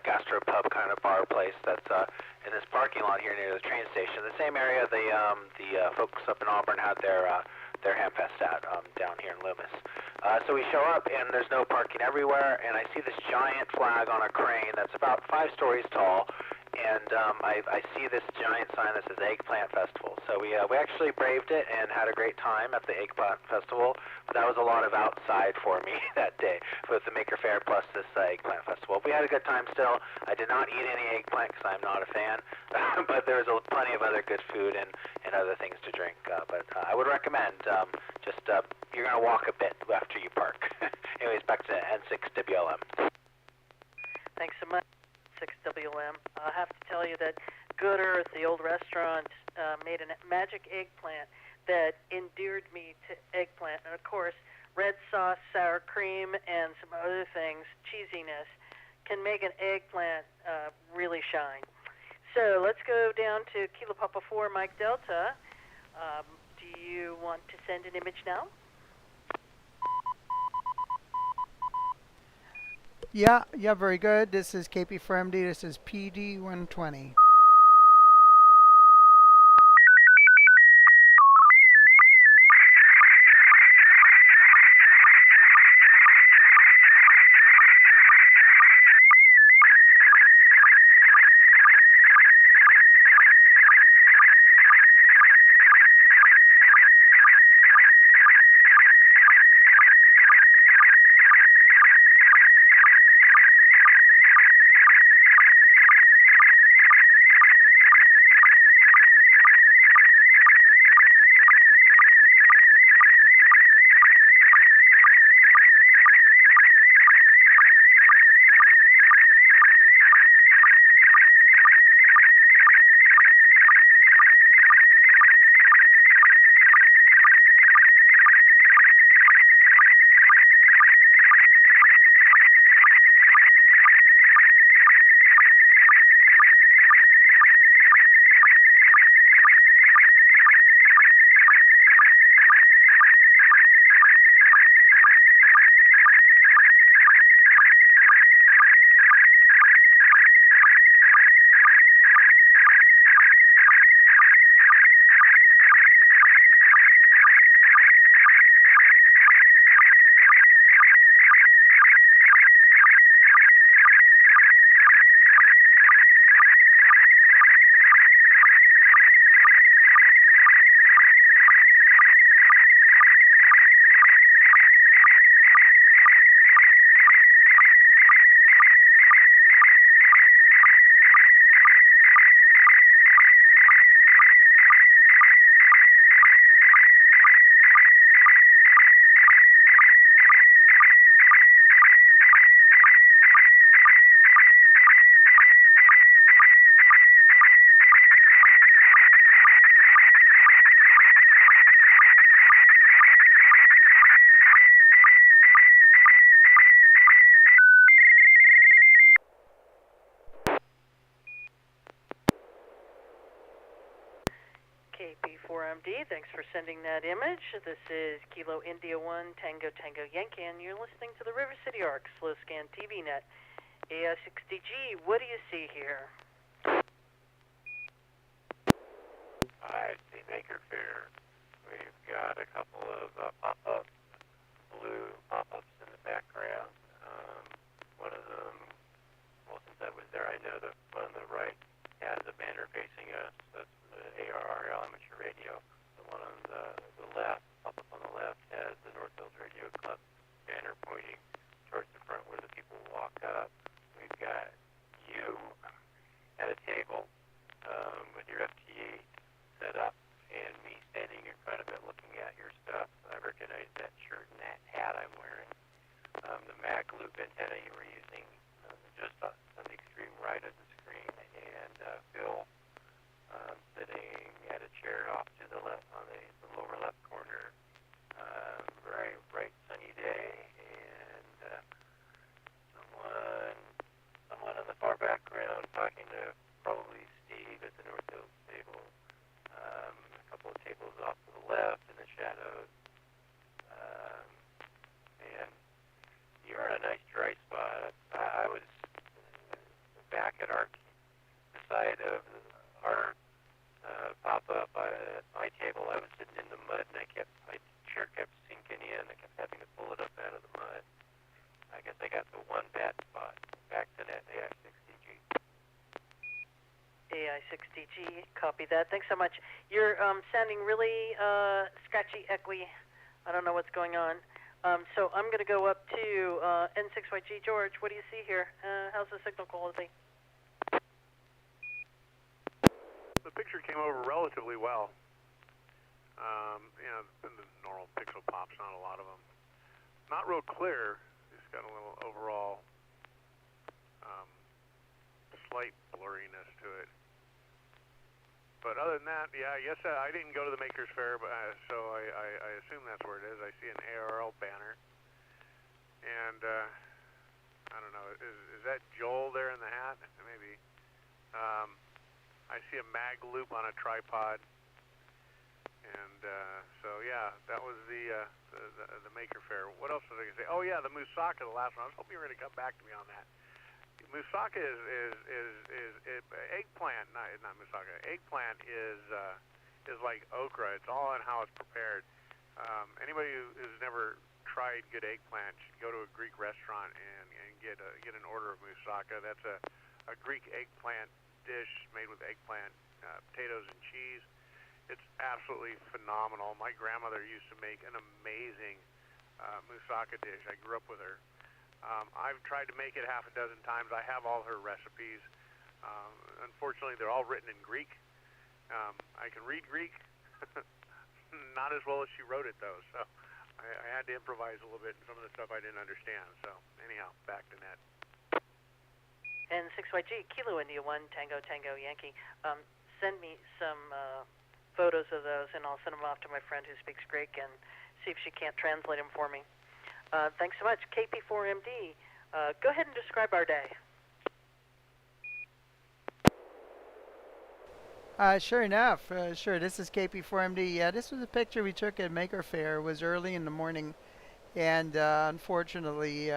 gastropub kind of bar place that's in this parking lot here near the train station. The same area the folks up in Auburn had their Hamfest at down here in Loomis. So we show up, and there's no parking everywhere, and I see this giant flag on a crane that's about 5 stories tall, and I see this giant sign that says Eggplant Festival. So we actually braved it and had a great time at the Eggplant Festival, but that was a lot of outside for me that day with the Maker Faire plus this Eggplant Festival. We had a good time still. I did not eat any eggplant because I'm not a fan, but there was plenty of other good food and other things to drink. But I would recommend you're going to walk a bit after you park. Anyways, back to N6WLM. Thanks so much, 6WLM. I have to tell you that Good Earth, the old restaurant, made a magic eggplant that endeared me to eggplant. And of course, red sauce, sour cream, and some other things, cheesiness, can make an eggplant really shine. So let's go down to Kilo Papa 4, Mike Delta. Do you want to send an image now? Yeah, very good. This is KP4MD. This is PD120. KP4MD. Thanks for sending that image. This is Kilo India 1 Tango Tango Yankee, and you're listening to the River City Arc Slow Scan TV Net. AI60G, what do you see here? I see Maker Faire. We've got a couple of pop-ups, blue pop-ups in the background. One of them, well, since I was there, I know the one on the right has a banner facing us. That's the ARRL amateur radio. The one on the left, pop-up on the left, has the North Hills Radio Club banner pointing towards the front where the people walk up. We've got you at a table with your FT8 set up and me standing in front of it looking at your stuff. I recognize that shirt and that hat I'm wearing. The mag loop antenna you were using just on the extreme right of the screen, and Bill sitting at a chair off to the left on the lower left corner. Very bright sunny day, and someone in the far background talking to probably Steve at the North Hills table. A couple of tables off to the left in the shadows. And you're in a nice dry spot. I was back at the side of our pop-up at my table. I was sitting in the mud, and my chair kept sinking in. I kept having to pull it up out of the mud. I guess I got the one bad spot. Back to that AI60G. AI60G, copy that. Thanks so much. You're sounding really scratchy, echoey. I don't know what's going on. So I'm going to go up to N6YG. George, what do you see here? How's the signal quality? The picture came over relatively well. The normal pixel pops, not a lot of them. Not real clear. It's got a little overall slight blurriness to it. But other than that, yeah, yes, I didn't go to the Makers Faire, but so I assume that's where it is. I see an ARL banner, and I don't know, is that Joel there in the hat? Maybe. I see a mag loop on a tripod, and so yeah, that was the Maker Faire. What else was I gonna say? Oh yeah, the Moussaka, the last one. I was hoping you were gonna come back to me on that. Moussaka is eggplant, not moussaka. Eggplant is like okra. It's all in how it's prepared. Anybody who's never tried good eggplant should go to a Greek restaurant and get an order of moussaka. That's a Greek eggplant dish made with eggplant, potatoes, and cheese. It's absolutely phenomenal. My grandmother used to make an amazing moussaka dish. I grew up with her. I've tried to make it half a dozen times. I have all her recipes. Unfortunately, they're all written in Greek. I can read Greek, not as well as she wrote it, though. So I had to improvise a little bit in some of the stuff I didn't understand. So anyhow, back to net. N6YG, Kilo India 1 Tango Tango Yankee. Send me some photos of those, and I'll send them off to my friend who speaks Greek and see if she can't translate them for me. Thanks so much. KP4MD, go ahead and describe our day. Sure enough. Sure, this is KP4MD. Yeah, this was a picture we took at Maker Faire. It was early in the morning, and unfortunately,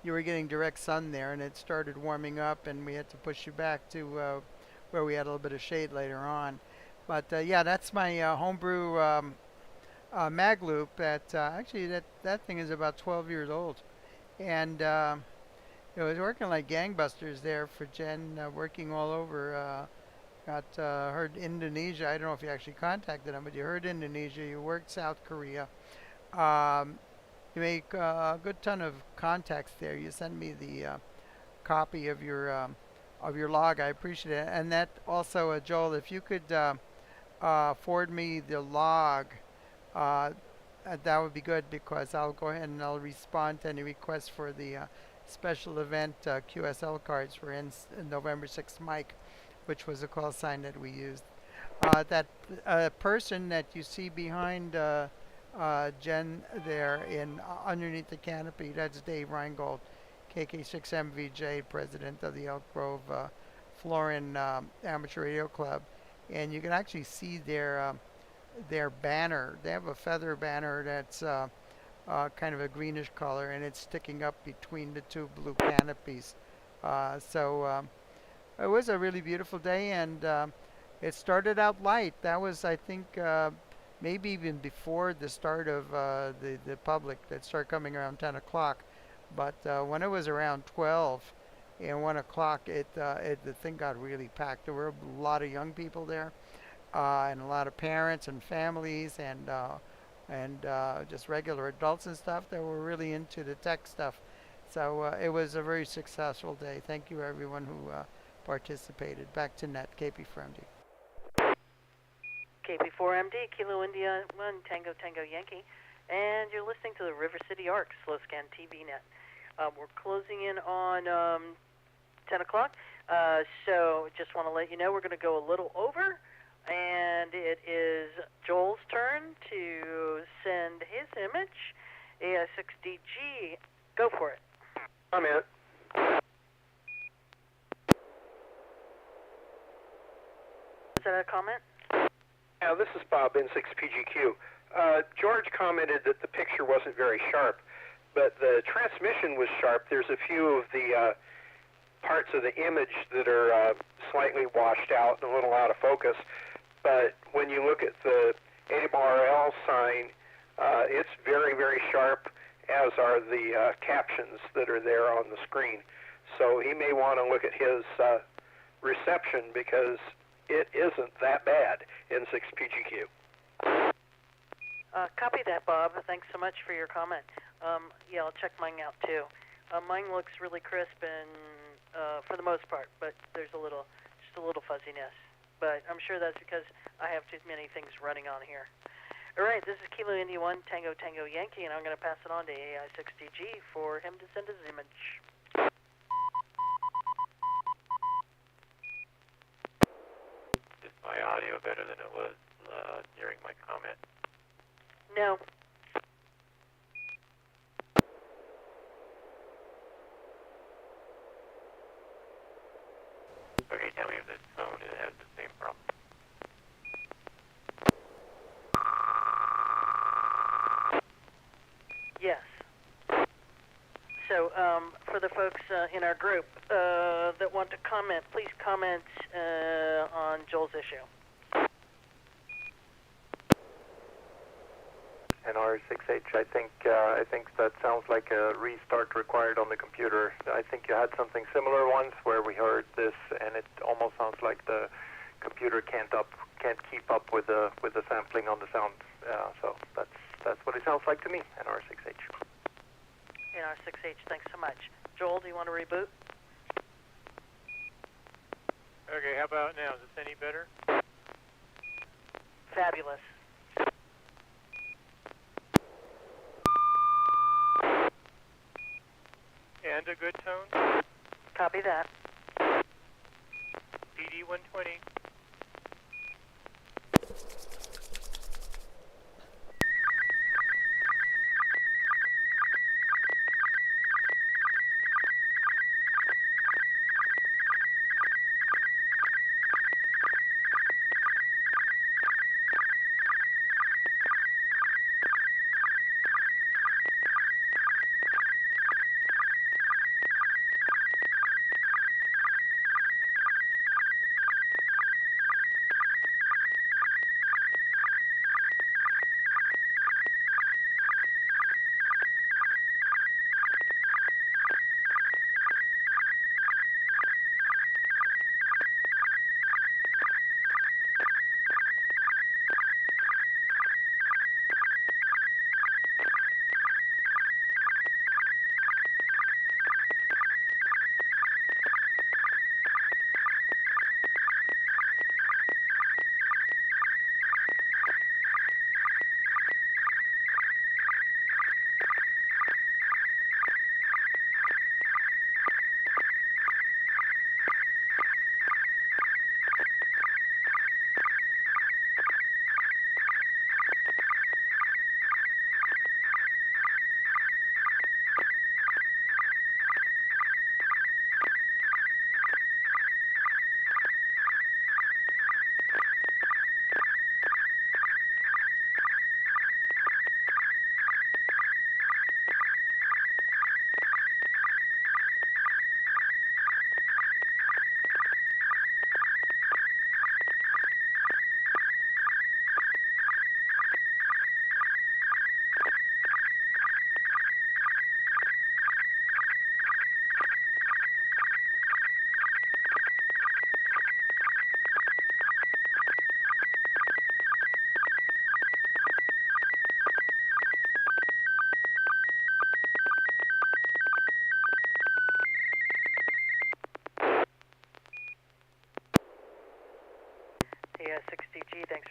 you were getting direct sun there, and it started warming up, and we had to push you back to where we had a little bit of shade later on. But yeah, that's my homebrew mag loop. Actually, that thing is about 12 years old, and it was working like gangbusters there for Jen, working all over. Heard Indonesia. I don't know if you actually contacted them, but you heard Indonesia. You worked South Korea. You make a good ton of contacts there. You sent me the copy of your log. I appreciate it. And that also, Joel, if you could forward me the log, that would be good, because I'll go ahead and I'll respond to any requests for the special event QSL cards for November 6th Mike, which was a call sign that we used. That person that you see behind Jen there underneath the canopy, that's Dave Reingold, KK6MVJ, president of the Elk Grove Florin Amateur Radio Club. And you can actually see there their banner. They have a feather banner that's kind of a greenish color, and it's sticking up between the two blue canopies. So it was a really beautiful day, and it started out light. That was, I think, maybe even before the start of the public that started coming around 10 o'clock. But when it was around 12 and 1 o'clock, the thing got really packed. There were a lot of young people there, and a lot of parents and families, and just regular adults and stuff that were really into the tech stuff. So it was a very successful day. Thank you everyone who participated. Back to Net, KP4MD. KP4MD, Kilo India 1, Tango Tango Yankee, and you're listening to the River City Arc Slow Scan TV Net. We're closing in on 10 o'clock, so just want to let you know we're going to go a little over, and it is Joel's turn to send his image, AI6DG. Go for it. I'm in. Is that a comment? Yeah, this is Bob, N6PGQ. George commented that the picture wasn't very sharp, but the transmission was sharp. There's a few of the parts of the image that are slightly washed out and a little out of focus, but when you look at the AMRL sign, it's very, very sharp, as are the captions that are there on the screen. So he may want to look at his reception, because it isn't that bad in 6PGQ. Copy that, Bob. Thanks so much for your comment. Yeah, I'll check mine out too. Mine looks really crisp and for the most part, but there's just a little fuzziness. But I'm sure that's because I have too many things running on here. All right, this is Kilo India 1, Tango Tango Yankee, and I'm going to pass it on to AI6DG for him to send his image. Is my audio better than it was during my comment? No. Okay, tell me if this phone has the same problem. Yes. So, for the folks in our group that want to comment, please comment on Joel's issue. NR6H, I think that sounds like a restart required on the computer. I think you had something similar once where we heard this, and it almost sounds like the computer can't keep up with the sampling on the sound. So that's what it sounds like to me. NR6H. NR6H, thanks so much. Joel, do you want to reboot? Okay, how about now? Is this any better? Fabulous. And a good tone? Copy that. PD 120.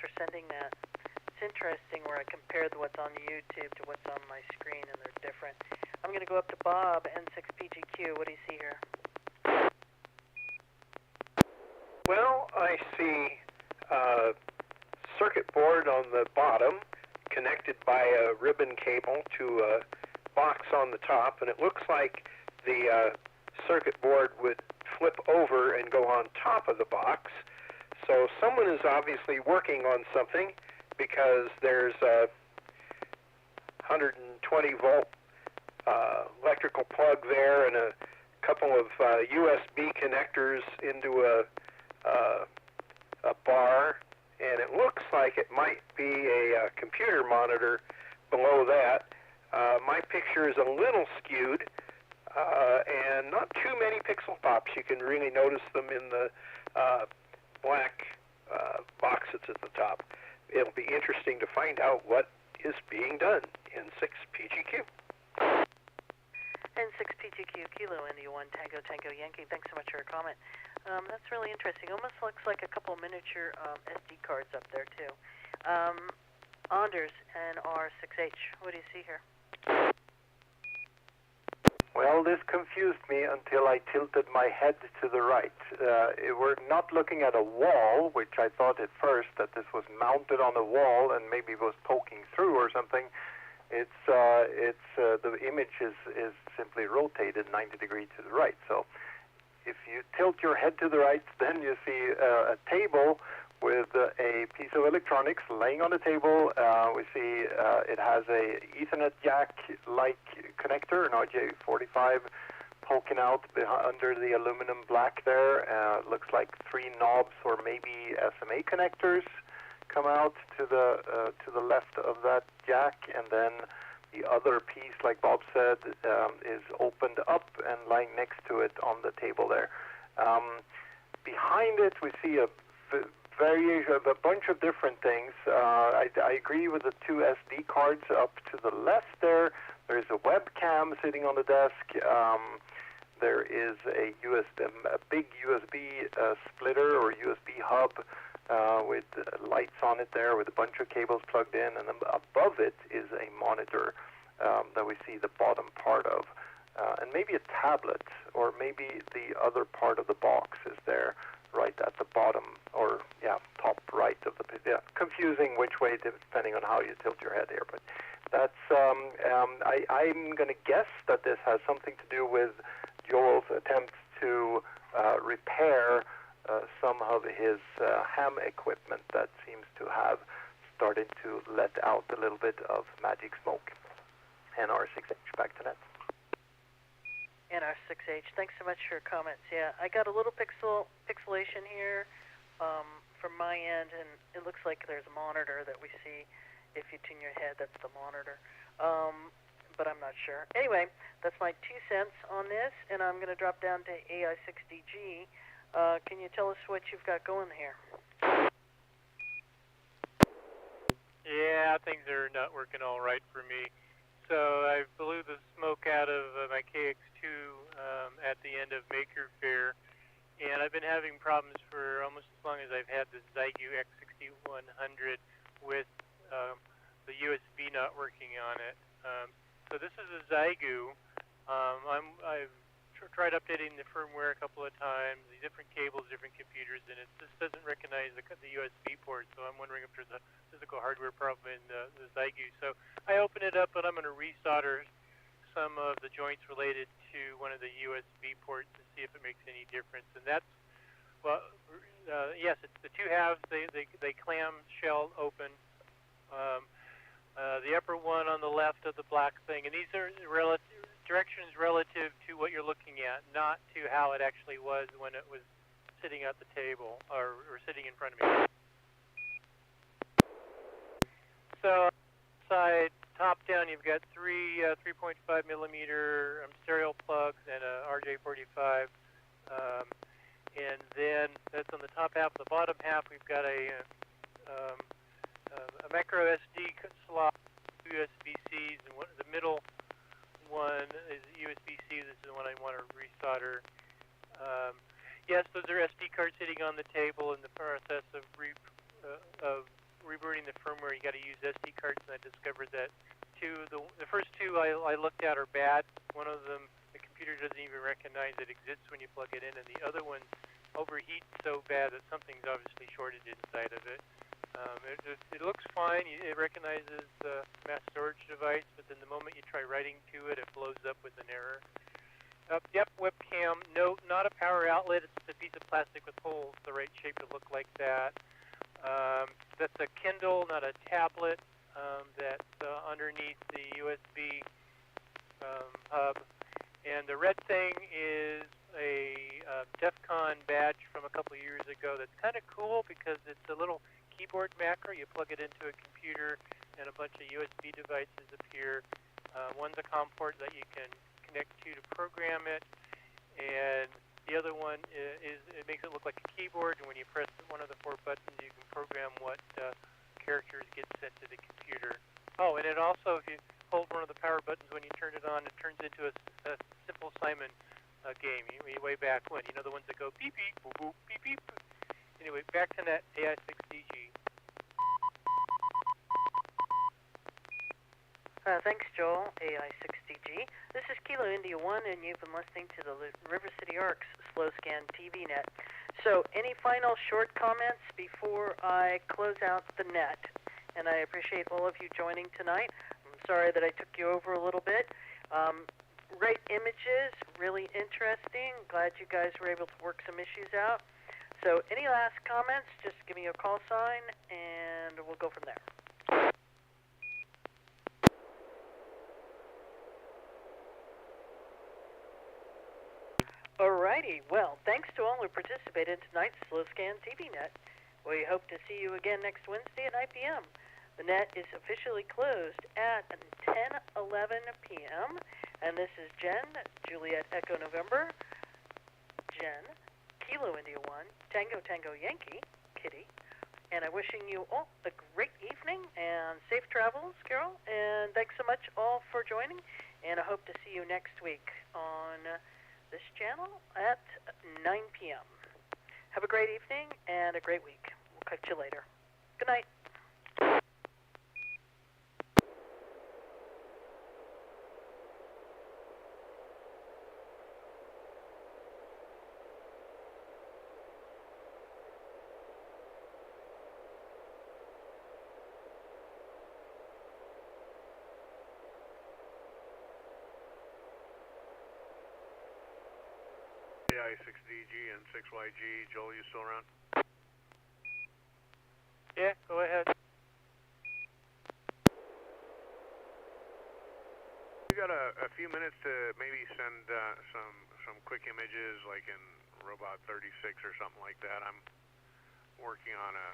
for sending that. It's interesting where I compared what's on YouTube to what's on my screen, and they're different. I'm going to go up to Bob, N6PGQ. What do you see here? Well, I see a circuit board on the bottom connected by a ribbon cable to a box on the top, and it looks like the circuit board would flip over and go on top of the box. So someone is obviously working on something, because there's a 120 volt electrical plug there and a couple of USB connectors into a bar, and it looks like it might be a computer monitor below that. My picture is a little skewed, and not too many pixel pops. You can really notice them in the black box that's at the top. It'll be interesting to find out what is being done in N6PGQ. N6PGQ, Kilo India 1 Tango Tango Yankee. Thanks so much for your comment. That's really interesting. Almost looks like a couple miniature SD cards up there, too. Anders, NR6H, what do you see here? Well, this confused me until I tilted my head to the right. We're not looking at a wall, which I thought at first that this was mounted on a wall and maybe was poking through or something. The image is simply rotated 90 degrees to the right. So if you tilt your head to the right, then you see a table with a piece of electronics laying on the table. We see it has a Ethernet jack-like connector, an RJ45 poking out under the aluminum black there. Looks like 3 knobs or maybe SMA connectors come out to the left of that jack, and then the other piece, like Bob said, is opened up and lying next to it on the table there. Behind it, we see a bunch of different things. I agree with the 2 SD cards up to the left there. There's a webcam sitting on the desk. There is a big USB splitter or USB hub with lights on it there with a bunch of cables plugged in, and then above it is a monitor that we see the bottom part of, and maybe a tablet, or maybe the other part of the box is there right at the bottom, or top right of the confusing which way depending on how you tilt your head here, but that's I'm going to guess that this has something to do with Joel's attempt to repair some of his ham equipment that seems to have started to let out a little bit of magic smoke. NR6H, back to net. NR6H, thanks so much for your comments. Yeah, I got a little pixelation here from my end, and it looks like there's a monitor that we see. If you tune your head, that's the monitor. But I'm not sure. Anyway, that's my 2 cents on this, and I'm going to drop down to AI6DG. Can you tell us what you've got going here? Yeah, things are not working all right for me. So I blew the smoke out of my KX2 at the end of Maker Faire, and I've been having problems for almost as long as I've had this Zygu X6100 with the USB not working on it. So this is a Zygu. I've tried updating the firmware a couple of times, the different cables, different computers, and it just doesn't recognize the USB port, so I'm wondering if there's a physical hardware problem in the Zygu. So I open it up, and I'm going to resolder some of the joints related to one of the USB ports to see if it makes any difference. And that's, well, yes, it's the 2 halves, they clamshell open. The upper one on the left of the black thing, and these are directions relative to what you're looking at, not to how it actually was when it was sitting at the table or sitting in front of me. So, side top down, you've got 3 3.5 millimeter stereo plugs and a RJ45, and then that's on the top half. The bottom half, we've got a micro SD slot, USB-Cs, and the middle one is USB-C. This is the one I want to resolder. Yes, those are SD cards sitting on the table in the process of rebooting the firmware, you got to use SD cards, and I discovered that the first two I looked at are bad. One of them, the computer doesn't even recognize it exists when you plug it in, and the other one overheats so bad that something's obviously shorted inside of it. It looks fine. It recognizes the mass storage device, but then the moment you try writing to it, it blows up with an error. Yep, webcam. No, not a power outlet. It's just a piece of plastic with holes the right shape to look like that. That's a Kindle, not a tablet. That's underneath the USB hub. And the red thing is a DEF CON badge from a couple years ago that's kind of cool because it's a little keyboard macro. You plug it into a computer and a bunch of USB devices appear. One's a COM port that you can connect to program it, and the other one is it makes it look like a keyboard, and when you press one of the 4 buttons you can program what characters get sent to the computer. Oh, and it also, if you hold one of the power buttons when you turn it on, it turns into a simple Simon game. Way back when, the ones that go beep beep boop boop beep beep. Anyway, back to that AI6DG. Thanks, Joel. AI6DG. This is Kilo India 1, and you've been listening to the River City Arcs Slow Scan TV Net. So, any final short comments before I close out the net? And I appreciate all of you joining tonight. I'm sorry that I took you over a little bit. Great images, really interesting. Glad you guys were able to work some issues out. So, any last comments? Just give me a call sign, and we'll go from there. Alrighty, well, thanks to all who participated in tonight's Slow Scan TV Net. We hope to see you again next Wednesday at 9 p.m. The net is officially closed at 10:11 p.m. And this is Jen, Juliet Echo November, Jen, Kilo India 1, Tango Tango Yankee, Kitty. And I'm wishing you all a great evening and safe travels, Carol. And thanks so much all for joining. And I hope to see you next week on this channel at 9 p.m. Have a great evening and a great week. We'll catch you later. Good night. AI6DG and 6YG. Joel, you still around? Yeah, go ahead. We got a few minutes to maybe send some quick images, like in Robot 36 or something like that. I'm working on a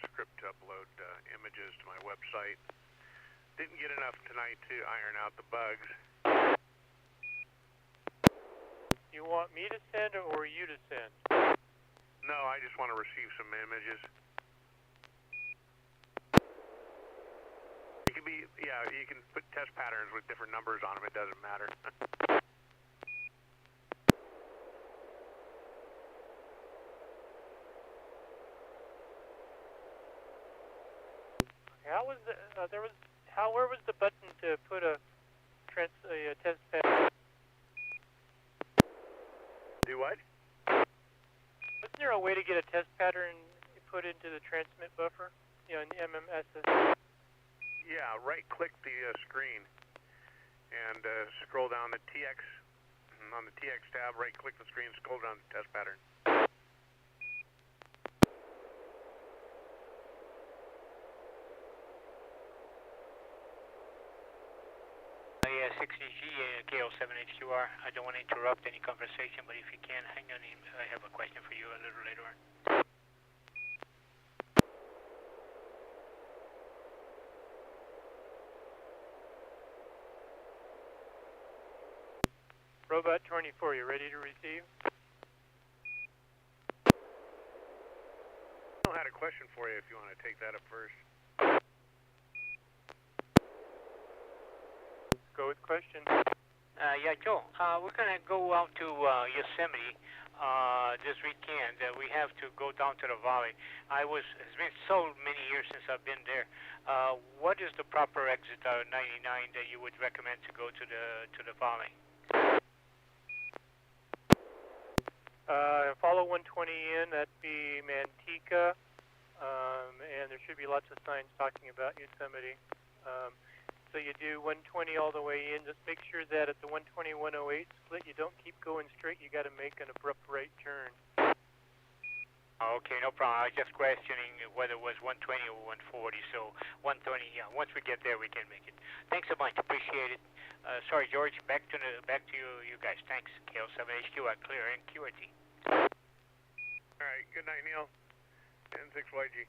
script to upload images to my website. Didn't get enough tonight to iron out the bugs. You want me to send or you to send? No, I just want to receive some images. You can you can put test patterns with different numbers on them. It doesn't matter. Where was the button to put a test pattern? Do what? Wasn't there a way to get a test pattern put into the transmit buffer? In the MMSS? Yeah, right-click the screen and scroll down the TX. On the TX tab, right-click the screen, scroll down to test pattern. Yeah, 6DG, KO7HQR. I don't want to interrupt any conversation, but if you can, hang on. I have a question for you a little later on. Robot 24, you ready to receive? I had a question for you if you want to take that up first. Go with question. Yeah, Joe, we're going to go out to Yosemite this weekend. We have to go down to the valley. It's been so many years since I've been there. What is the proper exit out of 99 that you would recommend to go to the valley? Follow 120 in, that'd be Manteca, and there should be lots of signs talking about Yosemite. So you do 120 all the way in. Just make sure that at the 120-108 split, you don't keep going straight. You got to make an abrupt right turn. Okay, no problem. I was just questioning whether it was 120 or 140. So 120, yeah. Once we get there, we can make it. Thanks so much. Appreciate it. Sorry, George. Back to you guys. Thanks. KL7HQ at Clear and QRT. All right. Good night, Neil. N6YG.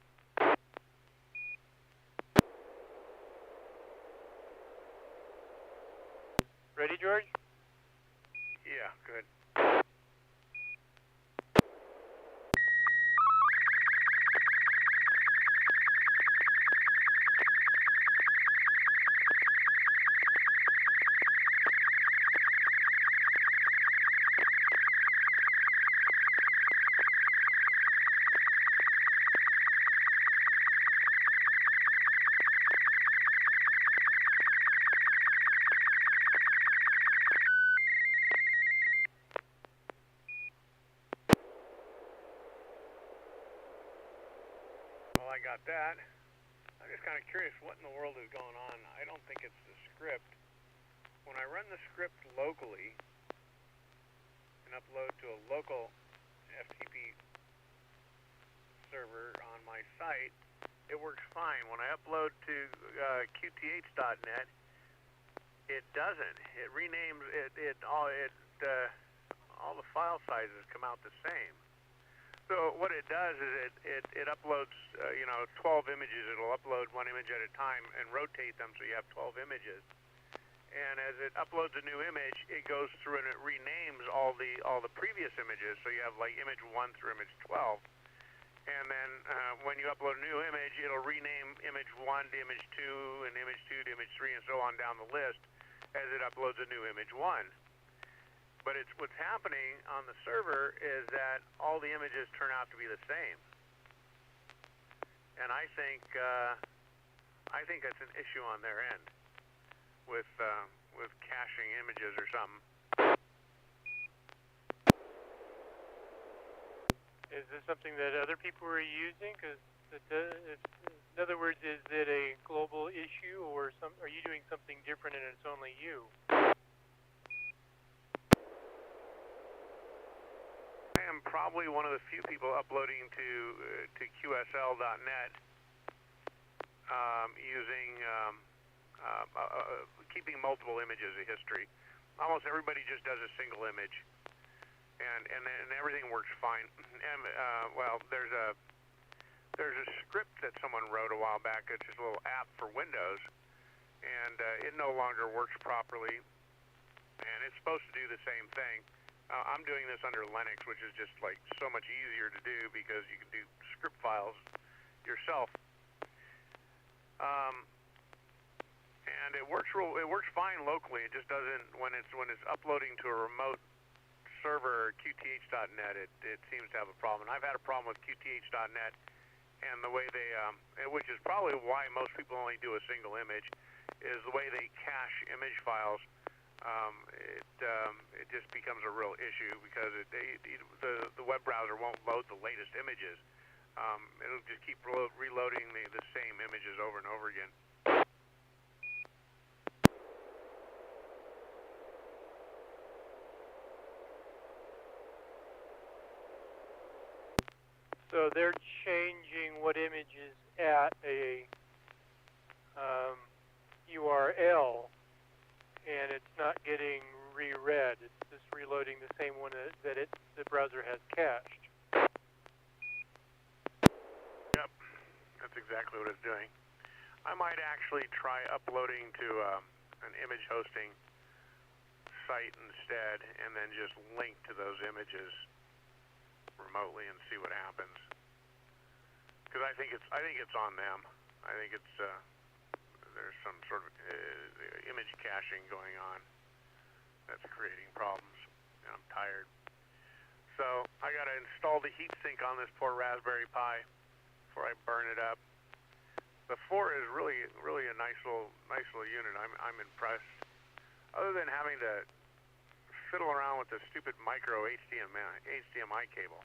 Ready, George? Yeah, good. I got that. I'm just kind of curious what in the world is going on. I don't think it's the script. When I run the script locally and upload to a local FTP server on my site, it works fine. When I upload to qth.net, it doesn't. It renames all the file sizes come out the same. So what it does is it uploads, 12 images. It'll upload one image at a time and rotate them so you have 12 images. And as it uploads a new image, it goes through and it renames all the previous images. So you have like image 1 through image 12. And then when you upload a new image, it'll rename image 1 to image 2 and image 2 to image 3 and so on down the list as it uploads a new image 1. But what's happening on the server is that all the images turn out to be the same, and I think that's an issue on their end with caching images or something. Is this something that other people are using? Because in other words, is it a global issue, or are you doing something different and it's only you? I am probably one of the few people uploading to QSL.net using keeping multiple images of history. Almost everybody just does a single image, and everything works fine. And there's a script that someone wrote a while back. It's just a little app for Windows, and it no longer works properly. And it's supposed to do the same thing. I'm doing this under Linux, which is just like so much easier to do because you can do script files yourself. And it works fine locally. It just doesn't when it's uploading to a remote server, qth.net. It seems to have a problem. And I've had a problem with qth.net and the way they, which is probably why most people only do a single image, is the way they cache image files. It just becomes a real issue because the web browser won't load the latest images. It'll just keep reloading the same images over and over again. So they're changing what images at a URL, and it's not getting reread. It's just reloading the same one that the browser has cached. Yep, that's exactly what it's doing. I might actually try uploading to an image hosting site instead, and then just link to those images remotely and see what happens. Because I think it's on them. I think it's there's some sort of image caching going on that's creating problems, and I'm tired. So install the heatsink on this poor Raspberry Pi before I burn it up. The 4 is really a nice little unit. I'm impressed. Other than having to fiddle around with the stupid micro HDMI cable.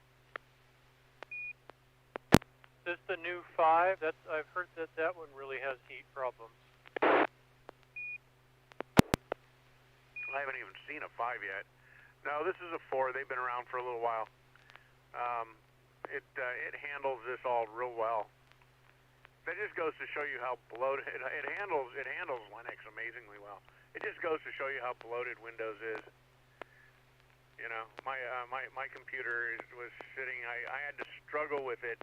Is this the new 5? I've heard that one really has heat problems. I haven't even seen a 5 yet. No, this is a 4. They've been around for a little while. It handles this all real well. That just goes to show you how bloated it handles Linux amazingly well. It just goes to show you how bloated Windows is. You know, my computer was sitting. I had to struggle with it,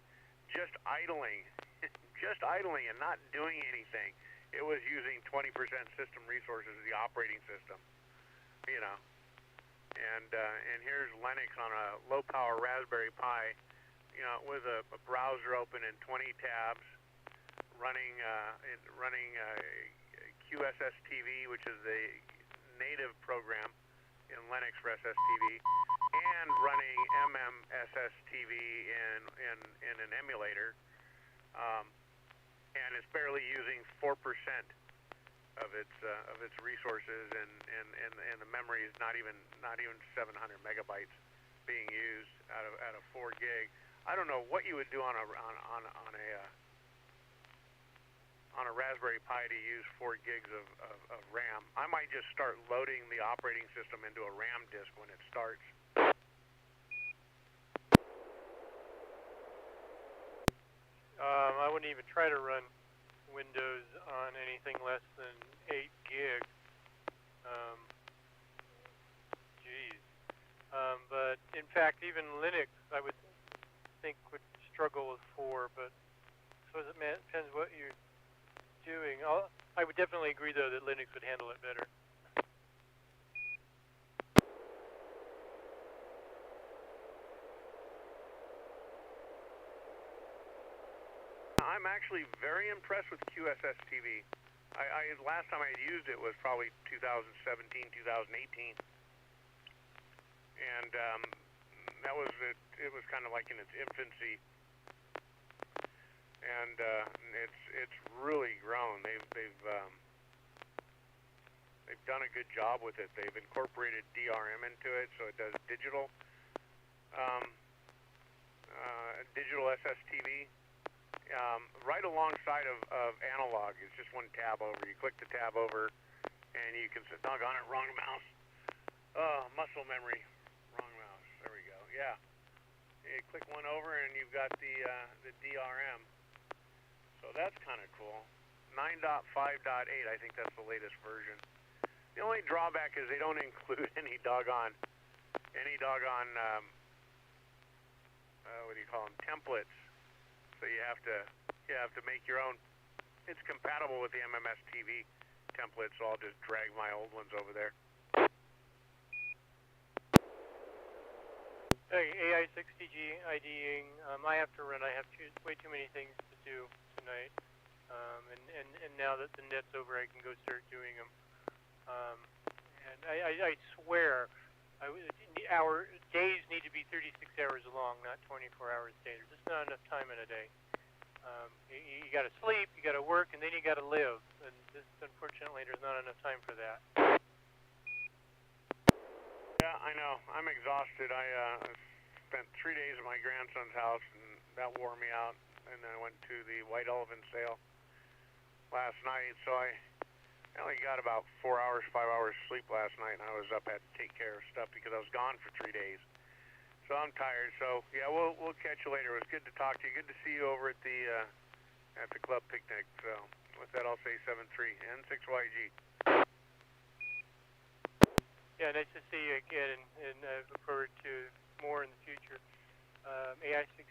just idling, and not doing anything. It was using 20% system resources of the operating system. You know, and here's Linux on a low-power Raspberry Pi. You know, with a browser open and 20 tabs. Running QSSTV, which is the native program in Linux for SSTV, and running SSTV in an emulator, and it's barely using 4% of its resources, and the memory is not even 700 megabytes being used out of 4 gig. I don't know what you would do on a Raspberry Pi to use 4 gigs of RAM. I might just start loading the operating system into a RAM disk when it starts. I wouldn't even try to run Windows on anything less than 8 gig. But in fact, even Linux, I would think would struggle with 4. But I suppose it depends what you're doing. I would definitely agree, though, that Linux would handle it better. I'm actually very impressed with QSSTV. Last time I had used it was probably 2017, 2018, and that was it. It was kind of like in its infancy. And it's really grown. They've done a good job with it. They've incorporated DRM into it, so it does digital SSTV right alongside of analog. It's just one tab over. You click the tab over, and you can say, "Doggone it, wrong mouse." Oh, muscle memory, wrong mouse. There we go. Yeah, you click one over, and you've got the DRM. So that's kind of cool. 9.5.8, I think that's the latest version. The only drawback is they don't include any doggone what do you call them, templates. So you have to make your own. It's compatible with the MMS TV templates, so I'll just drag my old ones over there. Hey, AI60G IDing. I have to run. I have way too many things to do tonight. And now that the net's over, I can go start doing them. And I swear, our days need to be 36 hours long, not 24 hours a day. There's just not enough time in a day. You got to sleep, you got to work, and then you got to live. And this, unfortunately, there's not enough time for that. Yeah, I know. I'm exhausted. I spent 3 days at my grandson's house, and that wore me out. And then I went to the White Elephant sale last night, so I only got about 4 hours, 5 hours sleep last night, and I was up, had to take care of stuff because I was gone for 3 days. So I'm tired. So yeah, we'll catch you later. It was good to talk to you. Good to see you over at the club picnic. So with that, I'll say 73 N6YG. Yeah, nice to see you again, and I look forward to more in the future. AI60